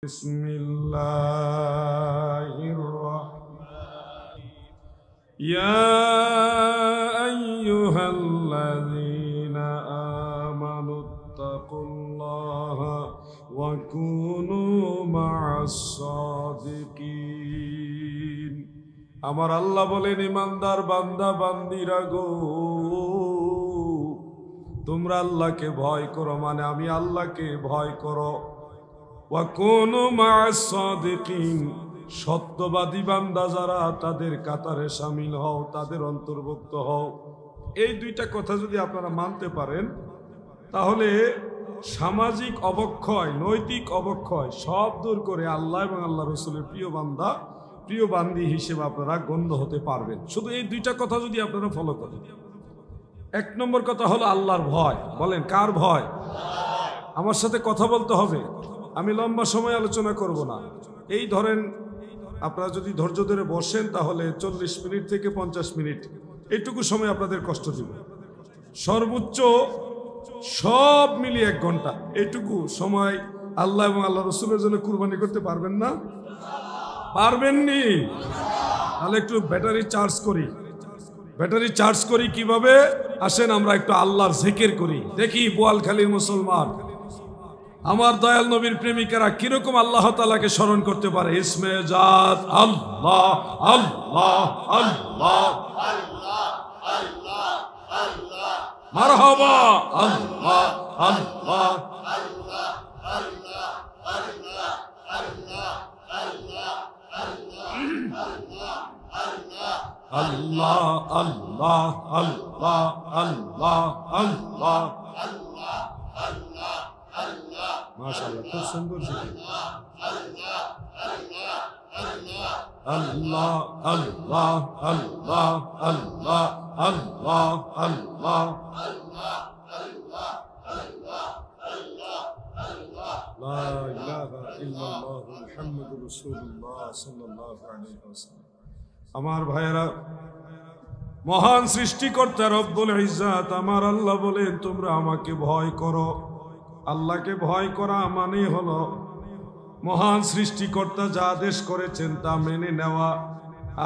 بسم الله الرحمن يا أيها الذين آمنوا اتقوا الله وكونوا مع الصادقين আমার আল্লাহ বলেন ইমানদার বান্দা বান্দিরা গো তোমরা আল্লাহকে ভয় করো মানে আমি আল্লাহকে ভয় করো ওয়াকুনু মা'আস সাদিকিন সত্যবাদী বান্দা যারা তাদের কাতারে শামিল হও তাদের অন্তর্ভুক্ত হও। এই দুইটা কথা যদি আপনারা মানতে পারেন তাহলে সামাজিক অবক্ষয় নৈতিক অবক্ষয় সব দূর করে আল্লাহ এবং আল্লাহ রাসূলের প্রিয় বান্দা প্রিয় বান্দি হিসেবে আপনারা গণ্য হতে পারবেন শুধু এই দুইটা কথা যদি আপনারা ফলো করেন। এক নম্বর কথা হলো আল্লাহর ভয়। বলেন কার ভয়? আমার সাথে কথা বলতে হবে। আমি লম্বা সময় আলোচনা করব না। এই ধরেন আপনারা যদি ধৈর্য ধরে বসেন তাহলে 40 মিনিট থেকে 50 মিনিট এইটুকু সময় আপনাদের কষ্ট দিব। সর্বোচ্চ সব মিলিয়ে 1 ঘন্টা এইটুকু সময় আল্লাহ এবং আল্লাহ রাসূলের জন্য কুরবানি করতে পারবেন না? পারবেননি? তাহলে একটু ব্যাটারি চার্জ করি। ব্যাটারি চার্জ করি কিভাবে? আসেন আমরা একটু আল্লাহর জিকির করি। দেখি বোয়ালখালীর মুসলমান আমার দয়াল নবীর প্রেমিকারা কিরকম আল্লাহ তাআলাকে স্মরণ করতে পারে। ইসমে জাত আল্লাহ আল্লাহ আল্লাহ আল্লাহ আল্লাহ মারহাবা আল্লাহ আল্লাহ আল্লাহ আল্লাহ আল্লাহ আল্লাহ আল্লাহ আল্লাহ আল্লাহ আল্লাহ আল্লাহ আল্লাহ আল্লাহ মাশাআল্লাহ খুব সুন্দর জিকির। আল্লাহ আল্লাহ আল্লাহ আল্লাহ আল্লাহ আল্লাহ লা ইলাহা ইল্লাল্লাহ মুহাম্মাদুর রাসূলুল্লাহ সাল্লাল্লাহু আলাইহি ওয়াসাল্লাম। আমার ভাইয়েরা মহান সৃষ্টিকর্তা রব্বুল ইজ্জাত আমার আল্লাহ বলেন তোমরা আমাকে ভয় করো। আল্লাহকে ভয় করা মানে হলো মহান সৃষ্টিকর্তা যা আদেশ করেছেন তা মেনে নেওয়া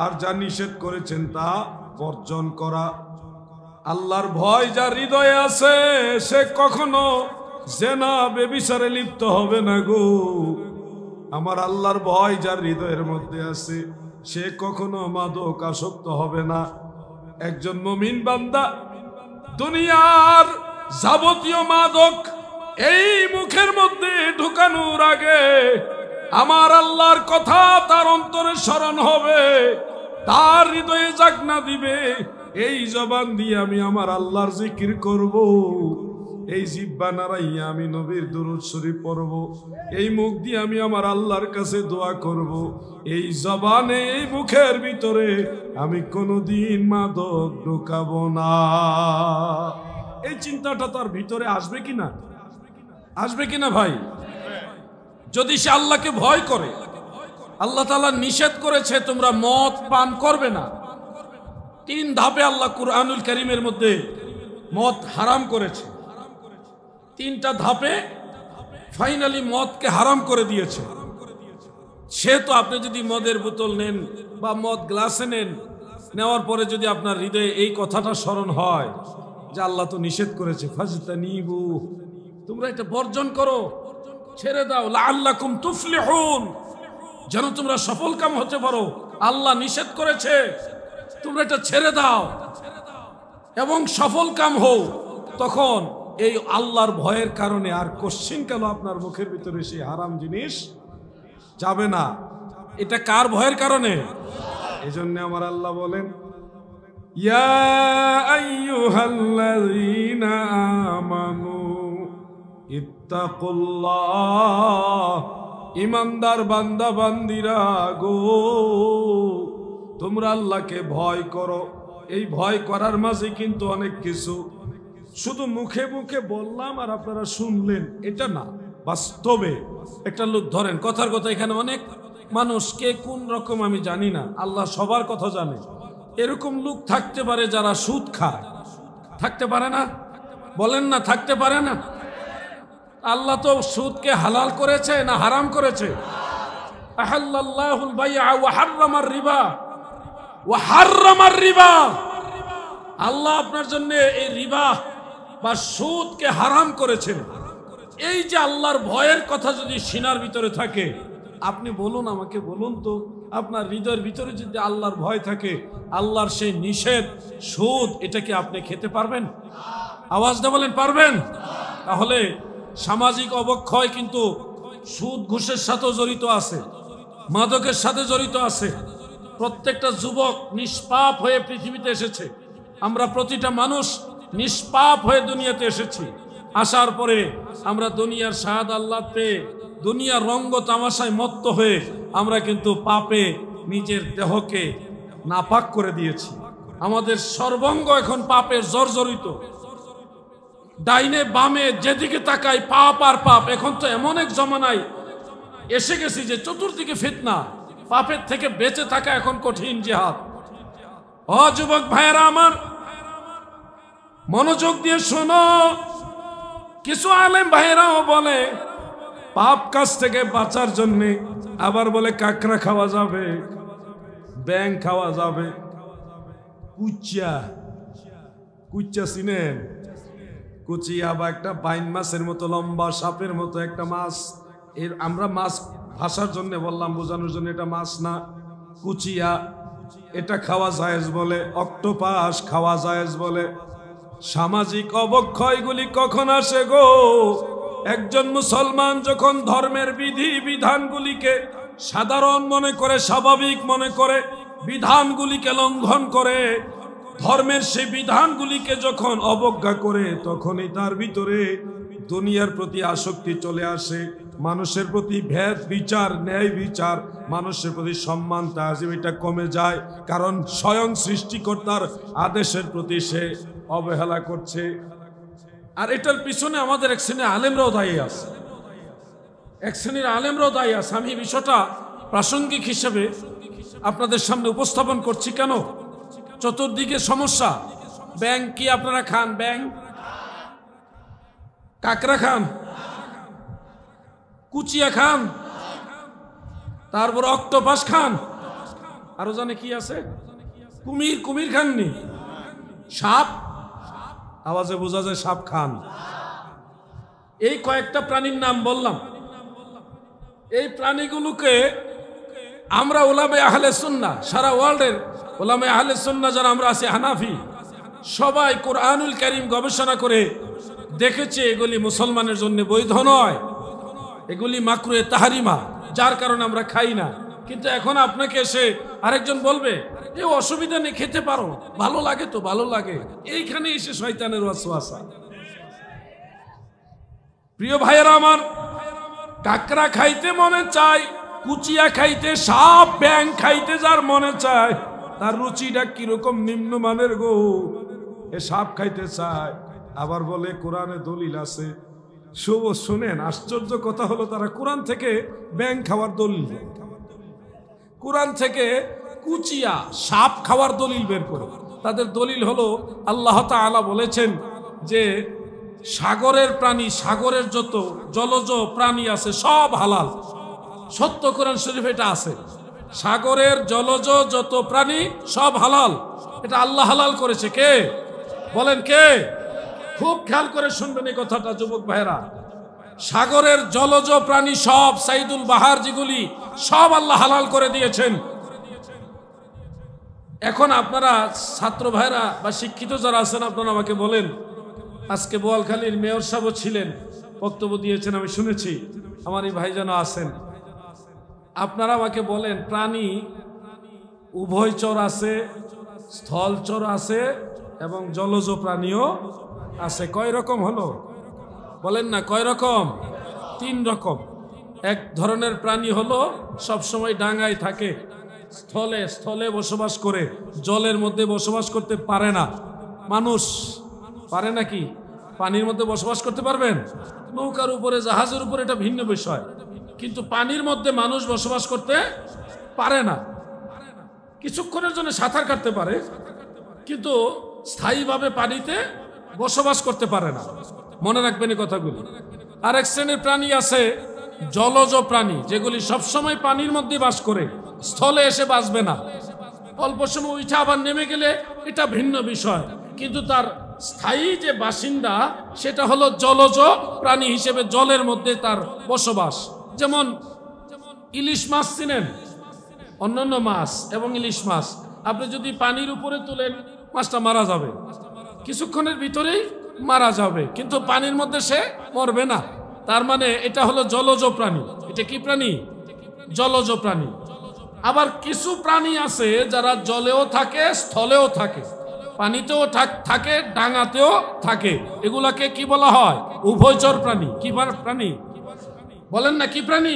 আর যা নিষেধ করেছেন তা বর্জন করা। আল্লাহর ভয় যার হৃদয়ে আছে সে কখনো জেনা বেবিচারে লিপ্ত হবে না গো। আমার আল্লাহর ভয় যার হৃদয়ের মধ্যে আছে সে কখনো মাদক আসক্ত হবে না। একজন মুমিন বান্দা দুনিয়ার যাবতীয় মাদক এই মুখের মধ্যে ঢুকানোর আগে আমার আল্লাহর কথা তার অন্তরে স্মরণ হবে, তার হৃদয়ে জাগনা দিবে। এই জবান দিয়ে আমি আমার আল্লাহর জিকির করব, এই জিহ্বা নাড়াইয়া আমি নবীর দুরূদ শরীফ পড়ব, এই মুখ দিয়ে আমি আমার আল্লাহর কাছে দোয়া করব। এই জবানে এই মুখের ভিতরে আমি কোনোদিন মাদক ঢুকাবো না। এই চিন্তাটা তার ভিতরে আসবে কিনা? আসবে কিনা ভাই? যদি সে আল্লাহকে ভয় করে, আল্লাহ তাআলা নিষেধ করেছে তোমরা মদ পান করবে না। 3 ধাপে আল্লাহ কুরআনুল কারীমের মধ্যে মদ হারাম করেছে। 3টা ধাপে ফাইনালি মদকে হারাম করে দিয়েছে। সে তো আপনি যদি মদের বোতল নেন বা মদ গ্লাসে নেন, নেওয়ার পরে যদি আপনার হৃদয়ে এই কথাটা স্মরণ হয় যে আল্লাহ তো নিষেধ করেছে, ফাজতানিবু, তোমরা এটা বর্জন করো, ছেড়ে দাও, লাআল্লাকুম তুফলিহুন, যেন তোমরা সফল কাম হতে পারো। আল্লাহ নিষেধ করেছে, তোমরা এটা ছেড়ে দাও এবং সফল কাম হও। তখন এই আল্লাহর ভয়ের কারণে আর কোশ্চিনকাল আপনার মুখের ভিতরে সেই হারাম জিনিস যাবে না। এটা কার ভয়ের কারণে? এজন্য আমার আল্লাহ বলেন ইয়া আইয়ুহাল্লাযীনা আমানু ইত্তাকুল্লাহ, ইমানদার বান্দা বান্দিরা গো তোমরা আল্লাহকে ভয় করো। এই ভয় করার মাঝে কিন্তু অনেক কিছু, শুধু মুখে মুখে বললাম আর আপনারা শুনলেন এটা না, বাস্তবে একটা লোক ধরেন কথার কথা, এখানে অনেক মানুষ কে কোন রকম আমি জানি না, আল্লাহ সবার কথা জানে। এরকম লোক থাকতে পারে যারা সুদ খায়, থাকতে পারে না? বলেন না থাকতে পারে না? আল্লাহ তো সুদকে হালাল করেছে না হারাম করেছে? আহাল্লাল্লাহুল বাইআ ওয়া হাররামার রিবা ওয়া হাররামার রিবা। আল্লাহ আপনার জন্য এই রিবা বা সুদকে হারাম করেছেন। এই যে আল্লাহর ভয়ের কথা যদি সিনার ভিতরে থাকে, আপনি বলুন, আমাকে বলুন তো, আপনার হৃদয়ের ভিতরে যদি আল্লাহর ভয় থাকে, আল্লাহর সেই নিষেধ সুদ, এটা কি আপনি খেতে পারবেন? আওয়াজটা বলেন, পারবেন? তাহলে সামাজিক অবক্ষয় কিন্তু সুদ ঘুষের সাথেও জড়িত আছে, মাদকের সাথে জড়িত আছে। প্রত্যেকটা যুবক নিষ্পাপ হয়ে পৃথিবীতে এসেছে। আমরা প্রতিটা মানুষ নিষ্পাপ হয়ে দুনিয়াতে এসেছি। আসার পরে আমরা দুনিয়ার শাহাদ আল্লাহ পেয়ে, দুনিয়ার রঙ্গ তামাশায় মত্ত হয়ে আমরা কিন্তু পাপে নিজের দেহকে নাপাক করে দিয়েছি। আমাদের সর্বঙ্গ এখন পাপের জর্জরিত। ডাইনে বামে যেদিকে তাকাই পাপ আর পাপ। এখন তো এমন এক জমানায় এসে গেছি যে চতুর্দিকে ফিতনা, পাপের থেকে বেঁচে থাকা এখন কঠিন জিহাদ। ও যুবক ভাইয়েরা আমার, মনোযোগ দিয়ে শোনো। কিছু আলেম ভাইয়েরাও বলে পাপ কাজ থেকে বাঁচার জন্য, আবার বলে কাঁকড়া খাওয়া যাবে, ব্যাং খাওয়া যাবে, কুচিয়া, কুচিয়া চিনেন? কুচিয়া বা একটা বাইন মাছের মতো লম্বা সাপের মতো একটা মাছ। এর আমরা মাছ ভাষার জন্য বললাম, বোঝানোর জন্য, এটা মাছ না, কুচিয়া। এটা খাওয়া জায়েজ বলে। অক্টোপাস খাওয়া জায়েজ বলে। সামাজিক অবক্ষয়গুলি কখন আসে গো? একজন মুসলমান যখন ধর্মের বিধি বিধানগুলিকে সাধারণ মনে করে, স্বাভাবিক মনে করে, বিধানগুলিকে লঙ্ঘন করে, ধর্মের সেই বিধানগুলিকে যখন অবজ্ঞা করে, তখনই তার ভিতরে দুনিয়ার প্রতি আসক্তি চলে আসে। মানুষের প্রতি ভেদ বিচার, ন্যায় বিচার, মানুষের প্রতি সম্মান তাজিম, এটা কমে যায়। কারণ স্বয়ং সৃষ্টিকর্তার আদেশের প্রতি সে অবহেলা করছে। আর এটার পিছনে আমাদের এক শ্রেণীর আলেমরাও দায়ী আছে, এক শ্রেণীর আলেমরাও দায়ী আছে। আমি বিষয়টা প্রাসঙ্গিক হিসেবে আপনাদের সামনে উপস্থাপন করছি। কেন? চতুর্দিকে সমস্যা। ব্যাং কি আপনারা খান? ব্যাং, কাঁকড়া খান, কুচিয়া খান, তারপর অক্টোপাস খান, আরো জানে কি আছে, কুমির, কুমির খাননি? সাপ, আওয়াজে বোঝা যায় সাপ খান। এই কয়েকটা প্রাণীর নাম বললাম। এই প্রাণীগুলোকে আমরা উলামে আহলে সুন্নাহ, সারা ওয়ার্ল্ডের উলামে আহলে সুন্নাহ যারা আমরা আছি, হানাফি, সবাই কোরআনুল কারীম গবেষণা করে দেখেছে এগুলি মুসলমানের জন্য বৈধ নয়, এগুলি মাকরুহে তাহরিমা, যার কারণে আমরা খাই না। কিন্তু এখন আপনাকে এসে আরেকজন বলবে যে অসুবিধা নেই, খেতে পারো, ভালো লাগে তো, ভালো লাগে। এইখানে এসে শয়তানের ওয়াসওয়াসা। প্রিয় ভাইয়েরা আমার, কাঁকড়া খাইতে মনে চায়, কুচিয়া খাইতে, সাপ ব্যাং খাইতে যার মনে চায়, তার রুচিটা কিরকম নিম্নমানের গো। এ সাপ খাইতে চায়, আবার বলে কোরআনে দলিল আছে। শুনেন, আশ্চর্য কথা হলো, তারা কোরআন থেকে ব্যাং খাওয়ার দলিল, কোরআন থেকে কুচিয়া সাপ খাওয়ার দলিল বের করে। তাদের দলিল হলো আল্লাহ তাআলা বলেছেন যে সাগরের প্রাণী, সাগরের যত জলজ প্রাণী আছে সব হালাল। সত্য কোরআন শরীফ এটা আছে, সাগরের জলজ যত প্রাণী সব হালাল। এটা আল্লাহ হালাল করেছে। কে বলেন? কে? খুব খেয়াল করে শুনবেন এই কথাটা যুবক ভাইরা। সাগরের জলজ প্রাণী সব, সাইদুল বাহার যেগুলি, সব আল্লাহ হালাল করে দিয়েছেন। এখন আপনারা ছাত্র ভাইরা বা শিক্ষিত যারা আছেন, আপনারা আমাকে বলেন, আজকে বোয়ালখালীর মেয়র সাহেব ছিলেন, বক্তব্য দিয়েছেন, আমি শুনেছি, আমার এই ভাইজান আছেন। আপনারা আমাকে বলেন, প্রাণী উভয়চর আছে, স্থলচর আছে এবং জলজ প্রাণীও আছে। কয় রকম হলো? বলেন না, কয় রকম? 3 রকম। এক ধরনের প্রাণী হলো সবসময় ডাঙায় থাকে, স্থলে বসবাস করে, জলের মধ্যে বসবাস করতে পারে না। মানুষ পারে নাকি? পানির মধ্যে বসবাস করতে পারবেন? নৌকার উপরে, জাহাজের উপরে, এটা ভিন্ন বিষয়। কিন্তু পানির মধ্যে মানুষ বসবাস করতে পারে না। কিছুক্ষণের জন্য সাঁতার কাটতে পারে, কিন্তু স্থায়ীভাবে পানিতে বসবাস করতে পারে না। মনে রাখবেন এই কথাগুলো। আরেক শ্রেণীর প্রাণী আছে জলজ প্রাণী, যেগুলি সবসময় পানির মধ্যে বাস করে, স্থলে এসে বাঁচবে না। অল্প সময় উঠে আবার নেমে গেলে এটা ভিন্ন বিষয়, কিন্তু তার স্থায়ী যে বাসিন্দা সেটা হলো জলজ প্রাণী হিসেবে জলের মধ্যে তার বসবাস। যেমন ইলিশ মাছ চিনেন, অন্যান্য মাছ এবং ইলিশ মাছ আপনি যদি পানির উপরে তুলেন মাছটা মারা যাবে, কিছুক্ষণের ভিতরেই মারা যাবে, কিন্তু পানির মধ্যে সে মরবে না। তার মানে এটা হলো জলজ প্রাণী। এটা কি প্রাণী? জলজ প্রাণী। আবার কিছু প্রাণী আছে যারা জলেও থাকে, স্থলেও থাকে, পানিতেও থাকে, ডাঙাতেও থাকে। এগুলাকে কি বলা হয়? উভয়চর প্রাণী। কি প্রাণী বলেন না? কি প্রাণী?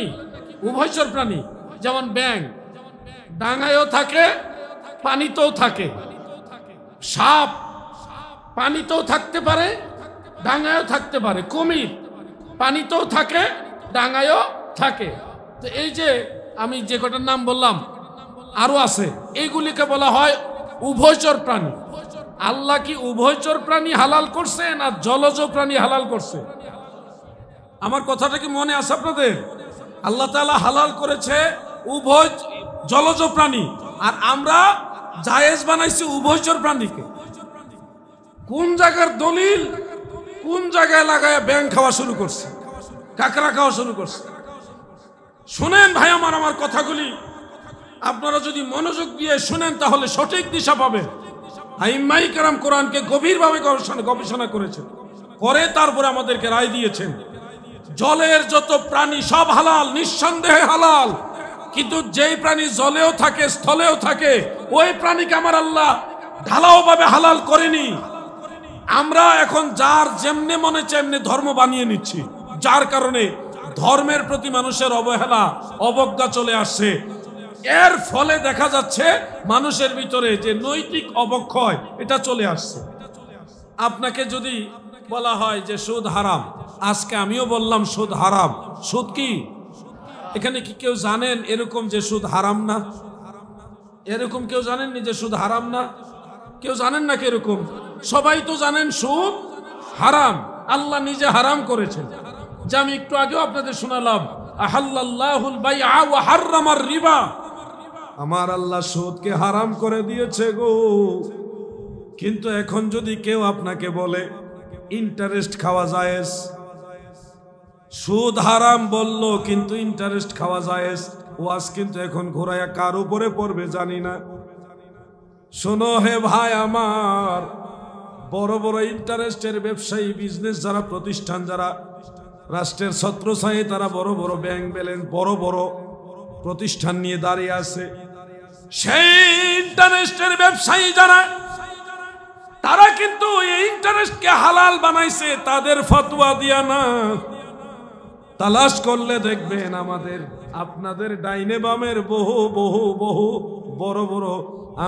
উভয়চর প্রাণী। যেমন ব্যাঙ ডাঙায়ও থাকে, পানিতেও থাকে। সাপ পানিতেও থাকতে পারে, ডাঙায়ও থাকতে পারে। কুমির পানিতেও থাকে, ডাঙায়ও থাকে। তো এই যে আমি যে কটার নাম বললাম আরো আছে, এইগুলিকে বলা হয় উভয়চর প্রাণী। আল্লাহ কি উভয়চর প্রাণী হালাল করছে না জলজ প্রাণী হালাল করছে? আমার কথাটা কি মনে আছে আপনাদের? আল্লাহ তাআলা হালাল করেছে উভয় জলজ প্রাণী, আর আমরা জায়েজ বানাইছি উভয়চর প্রাণীকে। কোন জায়গার দলিল কোন জায়গায় লাগায় ব্যাঙ খাওয়া শুরু করছে, কাঁকড়া খাওয়া শুরু করছে? শুনেন ভাই আমার কথাগুলি আপনারা যদি মনোযোগ দিয়ে শুনেন তাহলে সঠিক দিশা পাবেন। আইম্মাই কেরাম কোরআনকে গভীরভাবে গবেষণা করেছেন, করে তারপরে আমাদেরকে রায় দিয়েছেন। জলের যত প্রাণী সব হালাল, নিঃসন্দেহে হালাল, কিন্তু যেই প্রাণী জলেও থাকে, স্থলেও থাকে, ওই প্রাণীকে আমার আল্লাহ ঢালাও ভাবে হালাল করেনি। আমরা এখন যার যেমনে মনে চেমনে ধর্ম বানিয়ে নিচ্ছি, যার কারণে ধর্মের প্রতি মানুষের অবহেলা, অবজ্ঞা চলে আসছে। এর ফলে দেখা যাচ্ছে মানুষের ভিতরে যে নৈতিক অবক্ষয় এটা চলে আসছে। আপনাকে যদি বলা হয় যে সুদ হারাম, আজকে আমিও বললাম সুদ হারাম। সুদ কি? এখানে কি কেউ জানেন এরকম যে সুদ হারাম না? এরকম কেউ জানেননি যে সুদ হারাম না? কেউ জানেন না কি এরকম? সবাই তো জানেন সুদ হারাম, আল্লাহ নিজে হারাম করেছেন। যে আমি একটু আগেও আপনাদের শোনালাম, আহাল্লাল্লাহুল বাইআ ওয়া হাররামার রিবা, আমার আল্লাহ সুদকে হারাম করে দিয়েছে গো। কিন্তু এখন যদি কেউ আপনাকে বলে ইন্টারেস্ট খাওয়া জায়েজ, সুদ হারাম বলল কিন্তু ইন্টারেস্ট খাওয়া জায়েজ, ওয়াজ কিন্তু এখন ঘোরায়া কার উপরে পড়বে জানি না। শোনো হে ভাই আমার, বড় বড় ইন্টারেস্টের ব্যবসায়ী, বিজনেস যারা, প্রতিষ্ঠান যারা, রাষ্ট্রের ছত্রছায়ায় তারা বড় বড় ব্যাংক ব্যালেন্স, বড় বড় প্রতিষ্ঠান নিয়ে দাঁড়িয়ে আছে, সেই ইন্টারেস্টের ব্যবসায়ী যারা, তারা কিন্তু এই ইন্টারেস্টকে হালাল বানাইছে তাদের ফতোয়া দিয়া না। তালাশ করলে দেখবেন আমাদের আপনাদের ডাইনে বামের বহু বহু বহু বড় বড়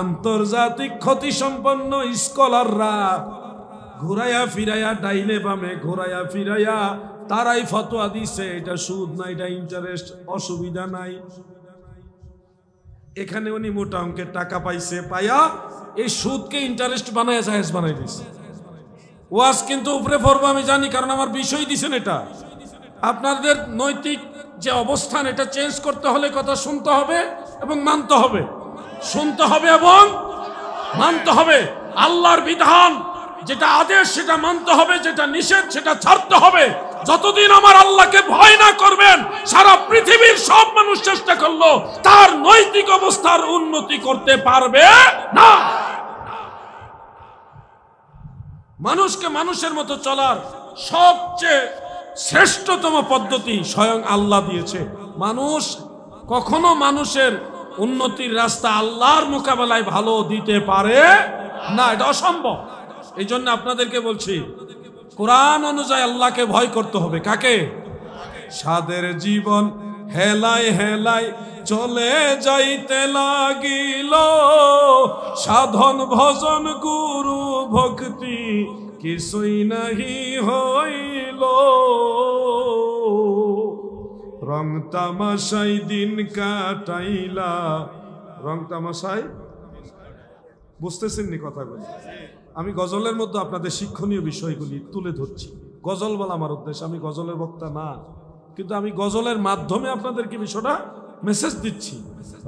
আন্তর্জাতিক খ্যাতি সম্পন্ন স্কলাররা ঘুরাইয়া ফিরাইয়া, ডাইনে বামে ঘুরাইয়া ফিরাইয়া তারাই ফতোয়া দিছে এটা সুদ না, এটা ইন্টারেস্ট, অসুবিধা নাই। এখানে উনি মোটা অঙ্কের টাকা পাইছে, পাইয়া এই সুদকে ইন্টারেস্ট বানায় জায়েজ বানাই দিছে। ওয়াজ কিন্তু উপরে পড়বো আমি জানি, কারণ আমার বিষয় দিছেন এটা। আপনাদের নৈতিক যে অবস্থান এটা চেঞ্জ করতে হলে কথা শুনতে হবে এবং মানতে হবে, শুনতে হবে এবং মানতে হবে। আল্লাহর বিধান যেটা আদেশ সেটা মানতে হবে, যেটা নিষেধ সেটা ছাড়তে হবে। যতদিন আমার আল্লাহকে ভয় না করবেন, সারা পৃথিবীর সব মানুষ চেষ্টা করলো তার নৈতিক অবস্থার উন্নতি করতে পারবে না। মানুষকে মানুষের মতো চলার সবচেয়ে শ্রেষ্ঠতম পদ্ধতি স্বয়ং আল্লাহ দিয়েছে। মানুষ কখনো মানুষের উন্নতির রাস্তা আল্লাহর মোকাবেলায় ভালো দিতে পারে না, এটা অসম্ভব। এই জন্য আপনাদেরকে বলছি, কোরআন অনুযায়ী আল্লাহকে ভয় করতে হবে। কাকে? সাদের জীবন হেলায় হেলায় চলে যাইতে লাগিল, সাধন ভজন গুরু ভক্তি কিছুই নাহি হইল, রং তামাশাই দিন কাটাইলা। রং তামাশাই, বুঝতেছেন নি কথাগুলি? আমি গজলের মধ্যে আপনাদের শিক্ষণীয় বিষয়গুলি তুলে ধরছি। গজল বলা আমার উদ্দেশ্য, আমি গজলের বক্তা না, কিন্তু আমি গজলের মাধ্যমে আপনাদেরকে বিষয়টা মেসেজ দিচ্ছি।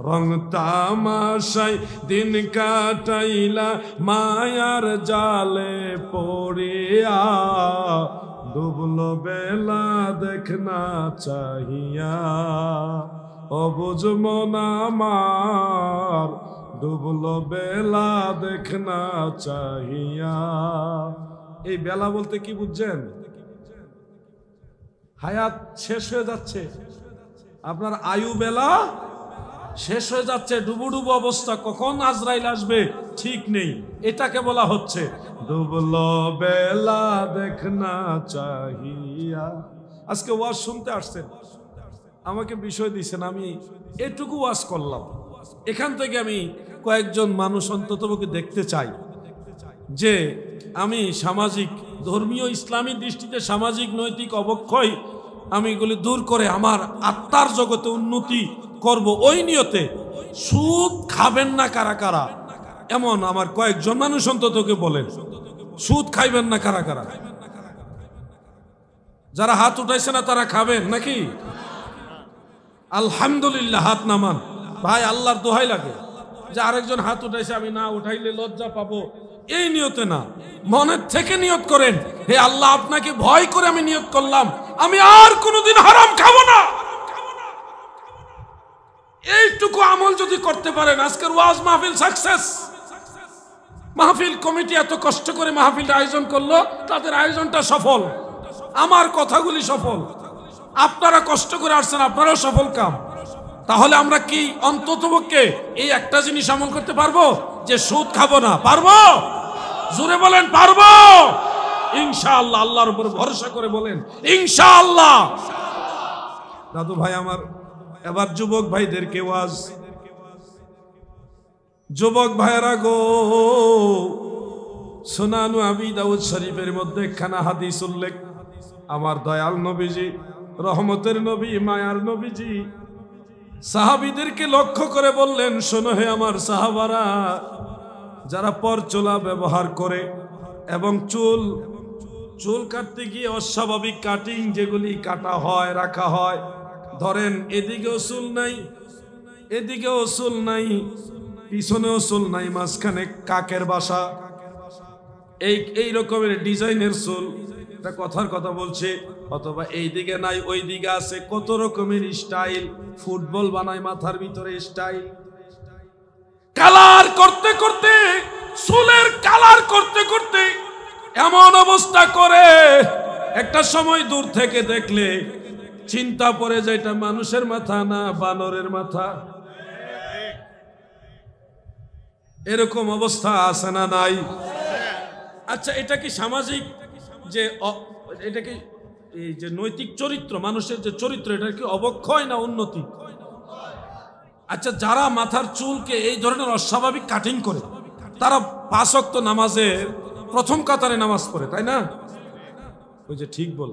রং তামাশাই দিন কাটাইলা মায়ার জালে পড়িয়া, ডুবলো বেলা দেখনা চাহিয়া, অবুঝ মন আমার ডুবলো বেলা দেখনা চাহিয়া। এই বেলা বলতে কি বুঝছেন? হায়াত শেষ হয়ে যাচ্ছে, আপনার আয়ু বেলা শেষ হয়ে যাচ্ছে, ডুবুডুবু অবস্থা, কখন আজরাইল আসবে ঠিক নেই, এটাকে বলা হচ্ছে ডুবলো বেলা দেখনা চাহিয়া। আজকে ওয়াজ শুনতে আসছেন, আমাকে বিষয় দিয়েছেন, আমি এটুকু ওয়াজ করলাম, এখান থেকে আমি কয়েকজন মানুষ অন্ততপক্ষে দেখতে চাই যে আমি সামাজিক, ধর্মীয়, ইসলামী দৃষ্টিতে সামাজিক নৈতিক অবক্ষয় আমি এগুলি দূর করে আমার আত্মার জগতে উন্নতি করব, ওই নিয়তে। সুদ খাবেন না কারা কারা, এমন আমার কয়েকজন মানুষ অন্ততকে বলেন। সুদ খাইবেন না কারা কারা? যারা হাত উঠাইছে না তারা খাবেন নাকি? আলহামদুলিল্লাহ, হাত নামান ভাই, আল্লাহর দোহাই লাগে। যে আরেকজন হাত উঠাইছে, আমি না উঠাইলে লজ্জা পাবো, এই নিয়তে না, মনের থেকে নিয়ত করেন, হে আল্লাহ আপনাকে ভয় করে আমি নিয়ত করলাম আমি আর কোনোদিন হারাম খাবো না। এইটুকু আমল যদি করতে পারেন, আজকের ওয়াজ মাহফিল সাকসেস। মাহফিল কমিটি এত কষ্ট করে মাহফিলটা আয়োজন করলো, তাদের আয়োজনটা সফল, আমার কথাগুলি সফল, আপনারা কষ্ট করে আসছেন, আপনারাও সফল কাম। তাহলে আমরা কি অন্ততপক্ষে এই একটা জিনিস আমল করতে পারবো যে সুদ খাবো না? পারবো? জোরে বলেন পারবো ইনশাআল্লাহ। আল্লাহর উপর ভরসা করে বলেন ইনশাআল্লাহ। দাদু ভাই আমার, এবার যুবক ভাইদেরকে ওয়াজ। যুবক ভাইরা গো, সুনানু আবি দাউদ শরীফের মধ্যে একখানা হাদিস উল্লেখ, আমার দয়াল নবীজি, রহমতের নবী, মায়ার নবীজি সাহাবীদেরকে লক্ষ্য করে বললেন, শোনো হে আমার সাহাবারা, যারা পরচুলা ব্যবহার করে এবং চুল কাটতে গিয়ে অস্বাভাবিক কাটিং যেগুলি কাটা হয়, রাখা হয়, ধরেন এদিকেও চুল নাই, এদিকেও চুল নাই, পিছনেও চুল নাই, মাঝখানে কাকের বাসা, এই রকমের ডিজাইনের চুল, এটা কথার কথা বলছে, অথবা এই দিকে নাই ওই দিকে আছে, কত রকমের স্টাইল, ফুটবল বানায় মাথার ভিতরে স্টাইল, কালার করতে করতে, চুলের কালার করতে করতে এমন অবস্থা করে একটা সময় দূর থেকে দেখলে চিন্তা পড়ে যায় এটা মানুষের মাথা না বানরের মাথা। এরকম অবস্থা আছে না নাই? আচ্ছা, এটা কি সামাজিক যে, এটা কি এই যে নৈতিক চরিত্র, মানুষের যে চরিত্র, এটা কি অবক্ষয় না উন্নতি? আচ্ছা, যারা মাথার চুলকে এই ধরনের অস্বাভাবিক কাটিং করে, তারা 5 ওয়াক্ত নামাজের প্রথম কাতারে নামাজ পড়ে, তাই না? ওই যে ঠিক বল।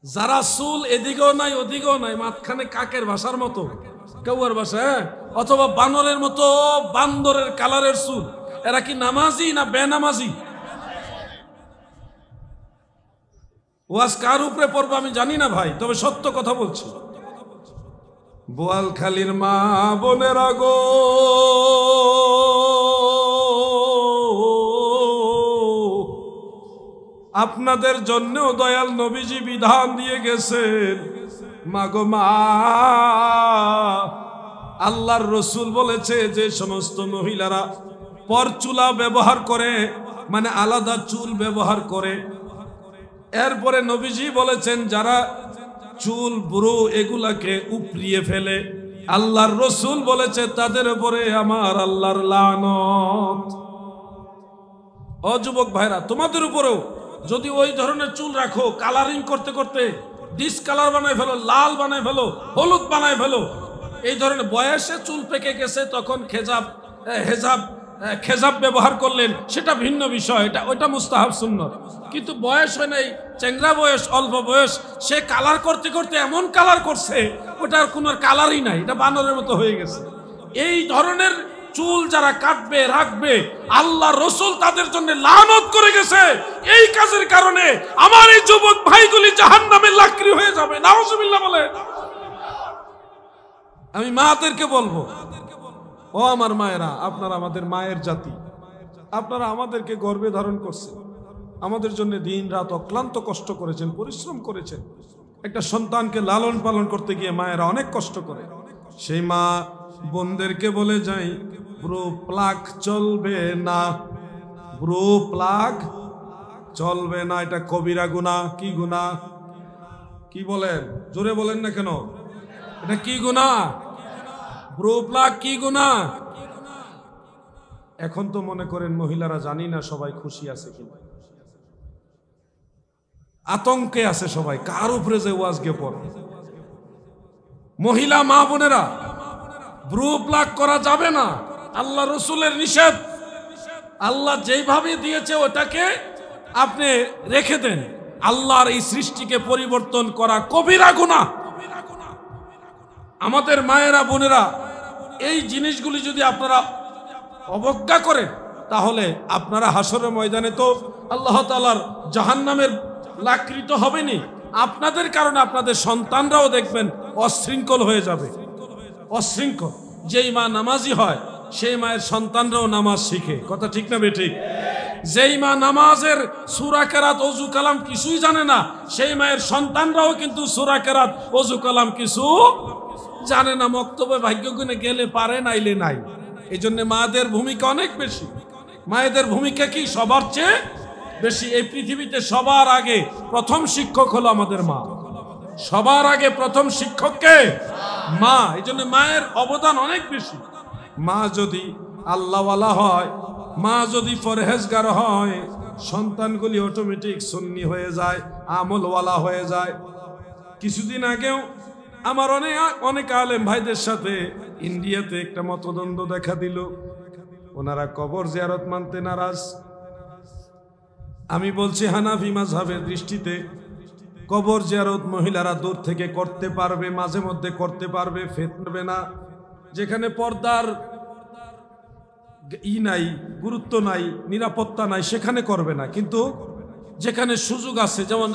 যারা চুল এদিকেও নাই ওদিকেও নাই, মাঝখানে কাকের বাসার মতো, কেউয়ার বাসা, অথবা বানরের মতো, বান্দরের কালারের চুল, এরা কি নামাজি না বেনামাজি? ওয়াজ কার উপরে পড়বে আমি জানি না ভাই, তবে সত্য কথা বলছি। বোয়ালখালীর মা বোনেরা গো, আপনাদের জন্যও দয়াল নবীজি বিধান দিয়ে গেছেন। মাগো মা, আল্লাহর রসুল বলেছে যে সমস্ত মহিলারা পরচুলা ব্যবহার করে, মানে আলাদা চুল ব্যবহার করে, এরপরে নবীজি বলেছেন যারা চুল বুড়ো এগুলাকে উপড়িয়ে ফেলে, আল্লাহর রসুল বলেছে তাদের উপরে আমার আল্লাহর লানত। ও যুবক ভাইরা, তোমাদের উপরেও যদি ওই ধরনের চুল রাখো, কালারিং করতে করতে ডিসকালার বানায় ফেলো, লাল বানায় ফেলো, হলুদ বানায় ফেলো, এই ধরনের বয়সে চুল পেকে গেছে, তখন খেজাব ব্যবহার করলেন, সেটা ভিন্ন বিষয়, ওইটা মুস্তাহাব সুন্নাত। কিন্তু বয়স হয় নাই, চেংরা বয়স, অল্প বয়স, সে কালার করতে করতে এমন কালার করছে ওটার কোনো কালারই নাই, এটা বানরের মতো হয়ে গেছে। এই ধরনের চুল যারা কাটবে রাখবে, আল্লাহ রসুল তাদের জন্য লানত করে গেছে। এই কাজের কারণে আমার এই যুবক ভাইগুলি জাহান্নামের লাকড়ি হয়ে যাবে। নাউজুবিল্লাহ বলে। আমি মাদেরকে বলবো, ও আমার মায়েরা, আপনারা আমাদের মায়ের জাতি, আপনারা আমাদেরকে গর্বে ধারণ করছেন, আমাদের জন্য দিন রাত অক্লান্ত কষ্ট করেছেন, পরিশ্রম করেছেন। একটা সন্তানকে লালন পালন করতে গিয়ে মায়েরা অনেক কষ্ট করে। সেই মা বোনদেরকে বলে যাই, ব্রু প্লাগ চলবে না, ব্রু প্লাগ চলবে না। এটা কবিরা গুনাহ। কি গুনাহ? কি বলেন? জোরে বলেন না কেন? এটা কি গুনাহ? ব্রু প্লাগ কি গুনাহ? এখন তো মনে করেন মহিলারা, জানি না সবাই খুশি আছে কিনা, আতঙ্কে আছে সবাই, কার উপরে যে ওয়াজ গে পড়ে। মহিলা মা বোনেরা, ব্রু প্লাগ করা যাবে না, আল্লাহ রসুলের নিষেধ। আল্লাহ যেইভাবে দিয়েছে ওটাকে আপনি রেখে দেন। আল্লাহর এই সৃষ্টিকে পরিবর্তন করা কবিরা গুনাহ। আমাদের মায়েরা বোনেরা, এই জিনিসগুলি যদি আপনারা অবজ্ঞা করেন, তাহলে আপনারা হাসরের ময়দানে তো আল্লাহ তাআলার জাহান্নামের লাকৃত হবেনি। আপনাদের কারণে আপনাদের সন্তানরাও দেখবেন অশৃঙ্খল হয়ে যাবে। অশৃঙ্খল। যেই মা নামাজি হয় সেই মায়ের সন্তানরাও নামাজ শিখে। কথা ঠিক না বেঠিক? যেই মা নামাজের সূরা কেরাত ওযু কালাম কিছুই জানে না, সেই মায়ের সন্তানরাও কিন্তু সূরা কেরাত ওযু কালাম কিছু জানে না। মক্তবে ভাগ্যগুণে গেলে পারে, নাইলে নাই। এই জন্য মাদের ভূমিকা অনেক বেশি। মায়েদের ভূমিকা কি? সবার চেয়ে বেশি। এই পৃথিবীতে সবার আগে প্রথম শিক্ষক হলো আমাদের মা। সবার আগে প্রথম শিক্ষককে মা। এই জন্য মায়ের অবদান অনেক বেশি। মা যদি আল্লাহওয়ালা হয়, মা যদি পরহেজগার হয়, সন্তানগুলি অটোমেটিক সুন্নি হয়ে যায়, আমলওয়ালা হয়ে যায়। কিছুদিন আগেও আমার অনেক আলেম ভাইদের সাথে ইন্ডিয়াতে একটা মতদ্বন্দ্ব দেখা দিল। ওনারা কবর জিয়ারত মানতে নারাজ। আমি বলছি হানাফি মাযহাবের দৃষ্টিতে কবর জিয়ারত মহিলারা দূর থেকে করতে পারবে, মাঝে মধ্যে করতে পারবে, ফেতবে না। যেখানে পর্দার নাই, গুরুত্ব নাই, নিরাপত্তা নাই, সেখানে করবে না। কিন্তু যেখানে সুযোগ আছে, যেমন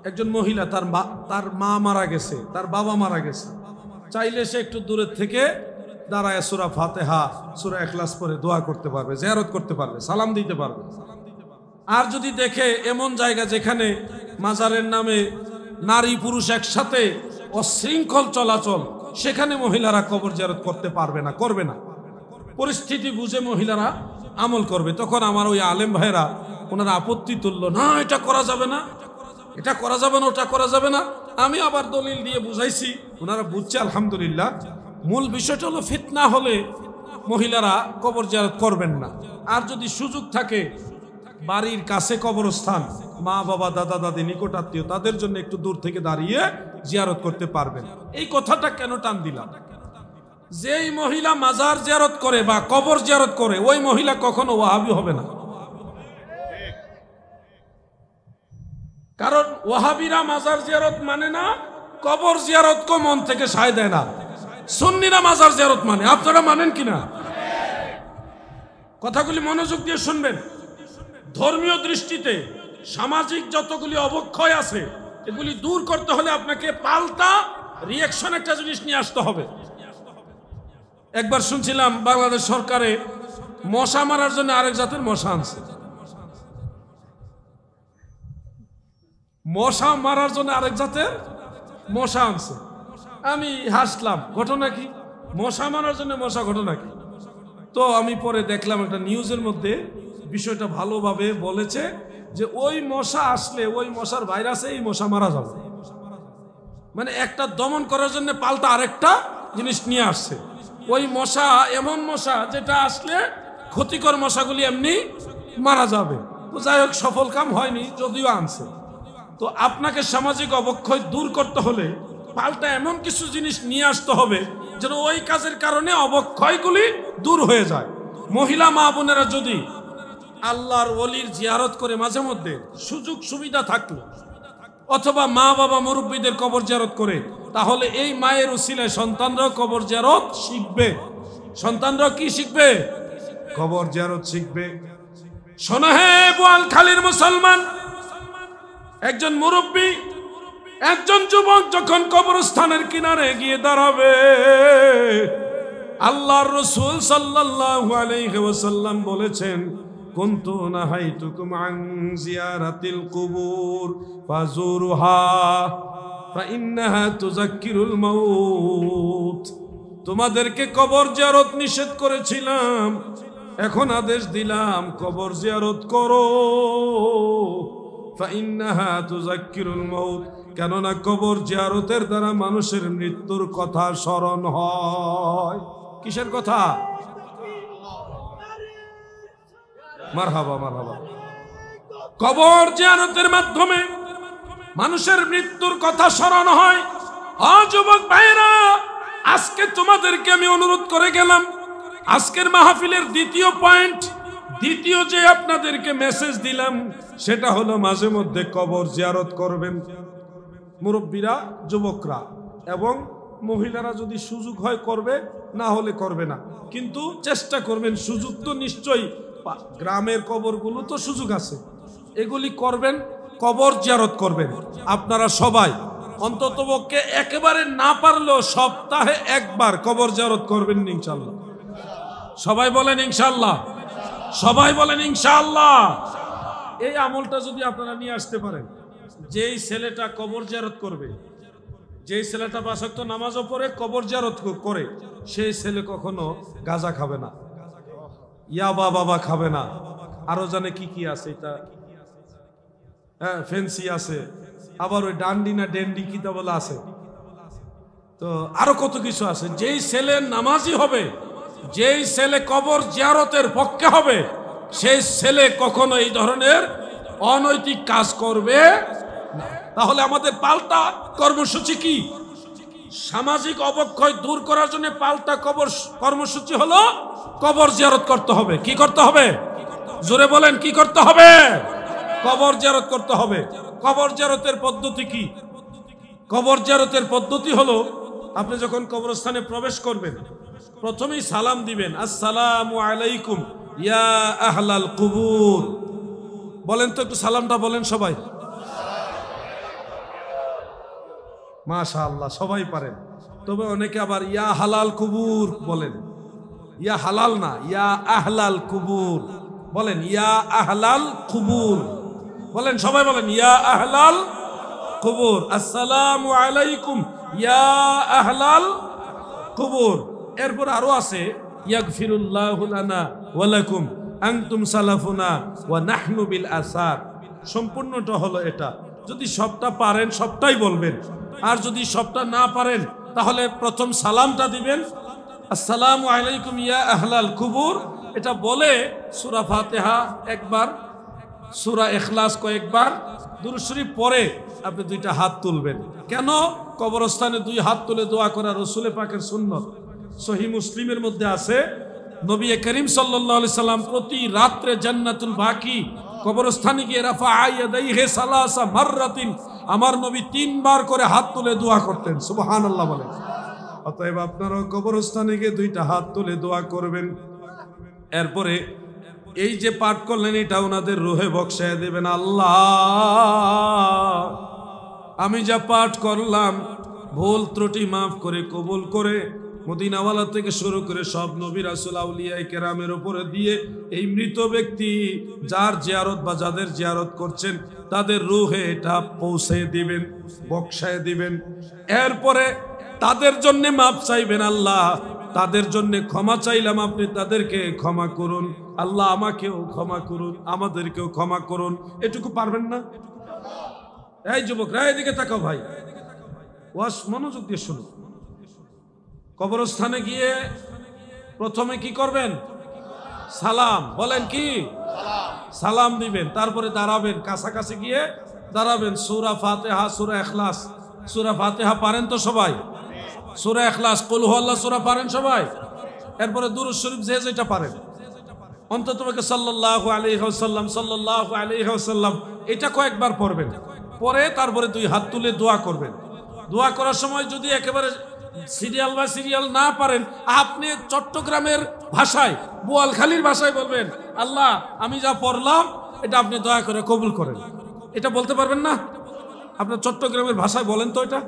একজন মহিলা তার মা মারা গেছে, তার বাবা মারা গেছে, চাইলে সে একটু দূরের থেকে দাঁড়ায় সূরা ফাতিহা, সূরা ইখলাস পড়ে দোয়া করতে পারবে, জিয়ারত করতে পারবে, সালাম দিতে পারবে। আর যদি দেখে এমন জায়গা যেখানে মাজারের নামে নারী পুরুষ একসাথে অশৃঙ্খল চলাচল, সেখানে মহিলারা কবর জিয়ারত করতে পারবে না, করবে না। পরিস্থিতি বুঝে মহিলারা আমল করবে। তখন আমার ওই আলেম ভাইরা ওনারা আপত্তি তুললো, না এটা করা যাবে না, এটা করা যাবে না, ওটা করা যাবে না। আমি আবার দলিল দিয়ে বুঝাইছি, ওনারা বুঝছে আলহামদুলিল্লাহ। মূল বিষয়টা হলো ফিতনা হলে মহিলারা কবর জিয়ারত করবেন না। আর যদি সুযোগ থাকে বাড়ির কাছে কবরস্থান, মা বাবা দাদা দাদি নিকট আত্মীয়, তাদের জন্য একটু দূর থেকে দাঁড়িয়ে জিয়ারত করতে পারবেন। এই কথাটা কেন টান দিলাম? যেই মহিলা মাজার জিয়ারত করে বা কবর জিয়ারত করে, ওই মহিলা কখনো ওয়াহাবি হবে না। কারণ ওয়াহাবিরা মাজার জিয়ারত মানে না, কবর জিয়ারতকে মন থেকে সায় দেয় না। সুন্নিরা মাজার জিয়ারত মানে। আপনারা মানেন কিনা? কথাগুলি মনোযোগ দিয়ে শুনবেন। ধর্মীয় দৃষ্টিতে সামাজিক যতগুলি অবক্ষয় আছে, এগুলি দূর করতে হলে আপনাকে পাল্টা রিঅ্যাকশন একটা জিনিস নিয়ে আসতে হবে। একবার শুনছিলাম বাংলাদেশ সরকারে মশা মারার জন্য আরেক জাতের মশা আনছে। মশা মারার জন্য আরেক জাতের মশা আনছে। আমি হাসলাম, ঘটনা কি? মশা মারার জন্য মশা, ঘটনা কি? তো আমি পরে দেখলাম একটা নিউজের মধ্যে বিষয়টা ভালোভাবে বলেছে যে ওই মশা আসলে ওই মশার ভাইরাসে এই মশা মারা যাবে। মানে একটা দমন করার জন্য পাল্টা আরেকটা জিনিস নিয়ে আসছে। ওই মশা এমন মশা যেটা আসলে ক্ষতিকর মশাগুলি এমনি মারা যাবে। তো যাই হোক, সফল কাম হয়নি, যদিও আনছে। তো আপনাকে সামাজিক অবক্ষয় দূর করতে হলে পাল্টা এমন কিছু জিনিস নিয়ে আসতে হবে যেন ওই কাজের কারণে অবক্ষয়গুলি দূর হয়ে যায়। মহিলা মা বোনেরা যদি আল্লাহর ওলির জিয়ারত করে মাঝে মধ্যে সুযোগ সুবিধা থাকলো, অথবা মা বাবা মুরব্বীদের কবর জিয়ারত করে, তাহলে এই মায়ের উসিলায় সন্তানরাও কবর জিয়ারত শিখবে। সন্তানরা কি শিখবে? কবর জিয়ারত শিখবে। শোনো হে বোয়ালখালীর মুসলমান, একজন মুরব্বী, একজন যুবক যখন কবরস্থানের কিনারে গিয়ে দাঁড়াবে, আল্লাহর রাসূল সাল্লাল্লাহু আলাইহি ওয়াসাল্লাম বলেছেন, কুনতু নাহাইতুকুম আন জিয়ারাতিল কুবুর ফাজুরুহা ফাইন্নাহা তুযাক্কিরুল মাউত। তোমাদেরকে কবর জিয়ারত নিষেধ করেছিলাম, এখন আদেশ দিলাম কবর জিয়ারত করো। ফাইন্নাহা তুযাক্কিরুল মাউত, কেননা কবর জিয়ারতের দ্বারা মানুষের মৃত্যুর কথা স্মরণ হয়। কিসের কথা? মারহাবা মারহাবা। কবর জিয়ারতের মাধ্যমে মানুষের মৃত্যুর কথা স্মরণ হয়। যুবক ভাইরা, আজকে তোমাদেরকে আমি অনুরোধ করে গেলাম, আজকের মাহফিলের দ্বিতীয় পয়েন্ট, দ্বিতীয় যে আপনাদেরকে মেসেজ দিলাম সেটা হলো মাঝে মধ্যে কবর জিয়ারত করবেন। মুরব্বীরা, যুবকরা এবং মহিলারা যদি সুযোগ হয় করবে, না হলে করবে না, কিন্তু চেষ্টা করবেন। সুযোগ তো নিশ্চয়ই, গ্রামের কবরগুলো তো সুযোগ আছে, এগুলি করবেন, কবর জিয়ারত করবেন। আপনারা সবাই অন্ততপক্ষে একেবারে না পারলেও সপ্তাহে একবার কবর জিয়ারত করবেন ইনশাআল্লাহ। সবাই বলেন ইনশাআল্লাহ, সবাই বলেন ইনশাআল্লাহ। এই আমলটা যদি আপনারা নিয়ে আসতে পারেন, যেই ছেলেটা কবর জিয়ারত করবে, যেই ছেলেটা 5 ওয়াক্ত নামাজও পড়ে কবর জিয়ারত করে, সেই ছেলে কখনো গাঁজা খাবে না, ইয়াবা বাবা খাবে না, আরো জানে কি কি আছে, এটা হ্যাঁ ফেন্সি আছে, আবার ওই ডান্ডি না ডেন্ডি কি তা বলে আছে, তো আরো কত কিছু আছে। যেই ছেলে নামাজি হবে, যেই ছেলে কবর জিয়ারতের পক্ষে হবে, সেই ছেলে কখনো এই ধরনের অনৈতিক কাজ করবে না। তাহলে আমাদের পাল্টা কর্মসূচি কি? সামাজিক অবক্ষয় দূর করার জন্য পাল্টা কর্মসূচি হলো কবর জিয়ারত করতে হবে। কি করতে হবে? জোরে বলেন, কি করতে হবে? কবর জিয়ারত করতে হবে। কবর জিয়ারতের পদ্ধতি কি? কবর জিয়ারতের পদ্ধতি হলো, আপনি যখন কবরস্থানে প্রবেশ করবেন, প্রথমেই সালাম দিবেন, আসসালামু আলাইকুম ইয়া আহলাল কুবুর। বলেন তো একটু সালামটা বলেন সবাই। মাশাআল্লাহ, সবাই পারেন। তবে অনেকে আবার ইয়া হালাল কুবুর বলেন। ইয়া হালাল না, ইয়া আহলাল কুবুর বলেন। ইয়া আহলাল কুবুর বলেন, সবাই বলেন ইয়া আহলাল কুবুর। আসসালামু আলাইকুম ইয়া আহলাল কুবুর। এরপর আরো আছে, ইয়াগফিরুল্লাহু লানা ওয়া লাকুম আনতুম সালাফুনা ওয়া নাহনু বিল আসার। সম্পূর্ণটা হলো এটা। যদি সবটা পারেন সবটাই বলবেন, আর যদি সবটা না পারেন তাহলে প্রথম সালামটা দিবেন, আসসালামু আলাইকুম ইয়া আহলাল কুবুর। এটা বলে সূরা ফাতিহা একবার, সূরা ইখলাস কয়েকবার, দুরূদ শরীফ পরে আপনি 2টা হাত তুলবেন। কেন? কবরস্থানে 2 হাত তুলে দোয়া করা রাসূল পাকের সুন্নাত। সহিহ মুসলিমের মধ্যে আছে, নবী করিম সাল্লাল্লাহু আলাইহি সাল্লাম প্রতি রাত্রে জান্নাতুল বাকি কবরস্থানে গিয়ে রাফা ইয়াদাইহি সালাসা মাররাতিন, আমার নবী 3 বার করে হাত তুলে দোয়া করতেন। সুবহানাল্লাহ বলেন। অতএব আপনারাও কবরস্থানে গিয়ে 2টা হাত তুলে দোয়া করবেন। এরপরে এই যে পাঠ করলেন, এটা ওনাদের রুহে বক্সায় দেবেন। আল্লাহ, আমি যা পাঠ করলাম ভুল ত্রুটি মাফ করে কবুল করে মদিনাওয়ালা থেকে শুরু করে সব নবী রাসূল আউলিয়া কেরামের উপরে দিয়ে এই মৃত ব্যক্তি যার জিয়ারত বা যাদের জিয়ারত করছেন তাদের রুহে এটা পৌঁছে দিবেন, বক্সায় দিবেন। এরপরে তাদের জন্য মাফ চাইবেন। আল্লাহ, তাদের জন্য ক্ষমা চাইলাম, আপনি তাদেরকে ক্ষমা করুন। আল্লাহ, আমাকেও ক্ষমা করুন, আমাদেরকেও ক্ষমা করুন। এটুকু পারবেন না? এই যুবকরা এদিকে তাকাও ভাই, ওয়াজ মনোযোগ দিয়ে শুনুন। কবরস্থানে গিয়ে প্রথমে কি করবেন? সালাম বলেন। কি সালাম দিবেন, তারপরে দাঁড়াবেন, কাছাকাছি গিয়ে দাঁড়াবেন। সূরা ফাতিহা, সূরা ইখলাস। সূরা ফাতিহা পারেন তো সবাই? সূরা ইখলাস, কুল হুয়াল্লাহ সূরা পারেন সবাই? এরপরে দুরূদ শরীফ যে যেটা পারেন, অন্ততপক্ষে সাল্লাল্লাহু আলাইহি ওয়াসাল্লাম, সাল্লাল্লাহু আলাইহি ওয়াসাল্লাম, এটা কয়েকবার পড়বেন। পরে তারপরে 2 হাত তুলে দোয়া করবেন। দোয়া করার সময় যদি একেবারে সিরিয়াল বা সিরিয়াল না পারেন, আপনি চট্টগ্রামের ভাষায়, বোয়ালখালীর ভাষায় বলবেন, আল্লাহ আমি যা পড়লাম এটা আপনি দয়া করে কবুল করেন। এটা বলতে পারবেন না? আপনার চট্টগ্রামের ভাষায় বলেন তো এটা।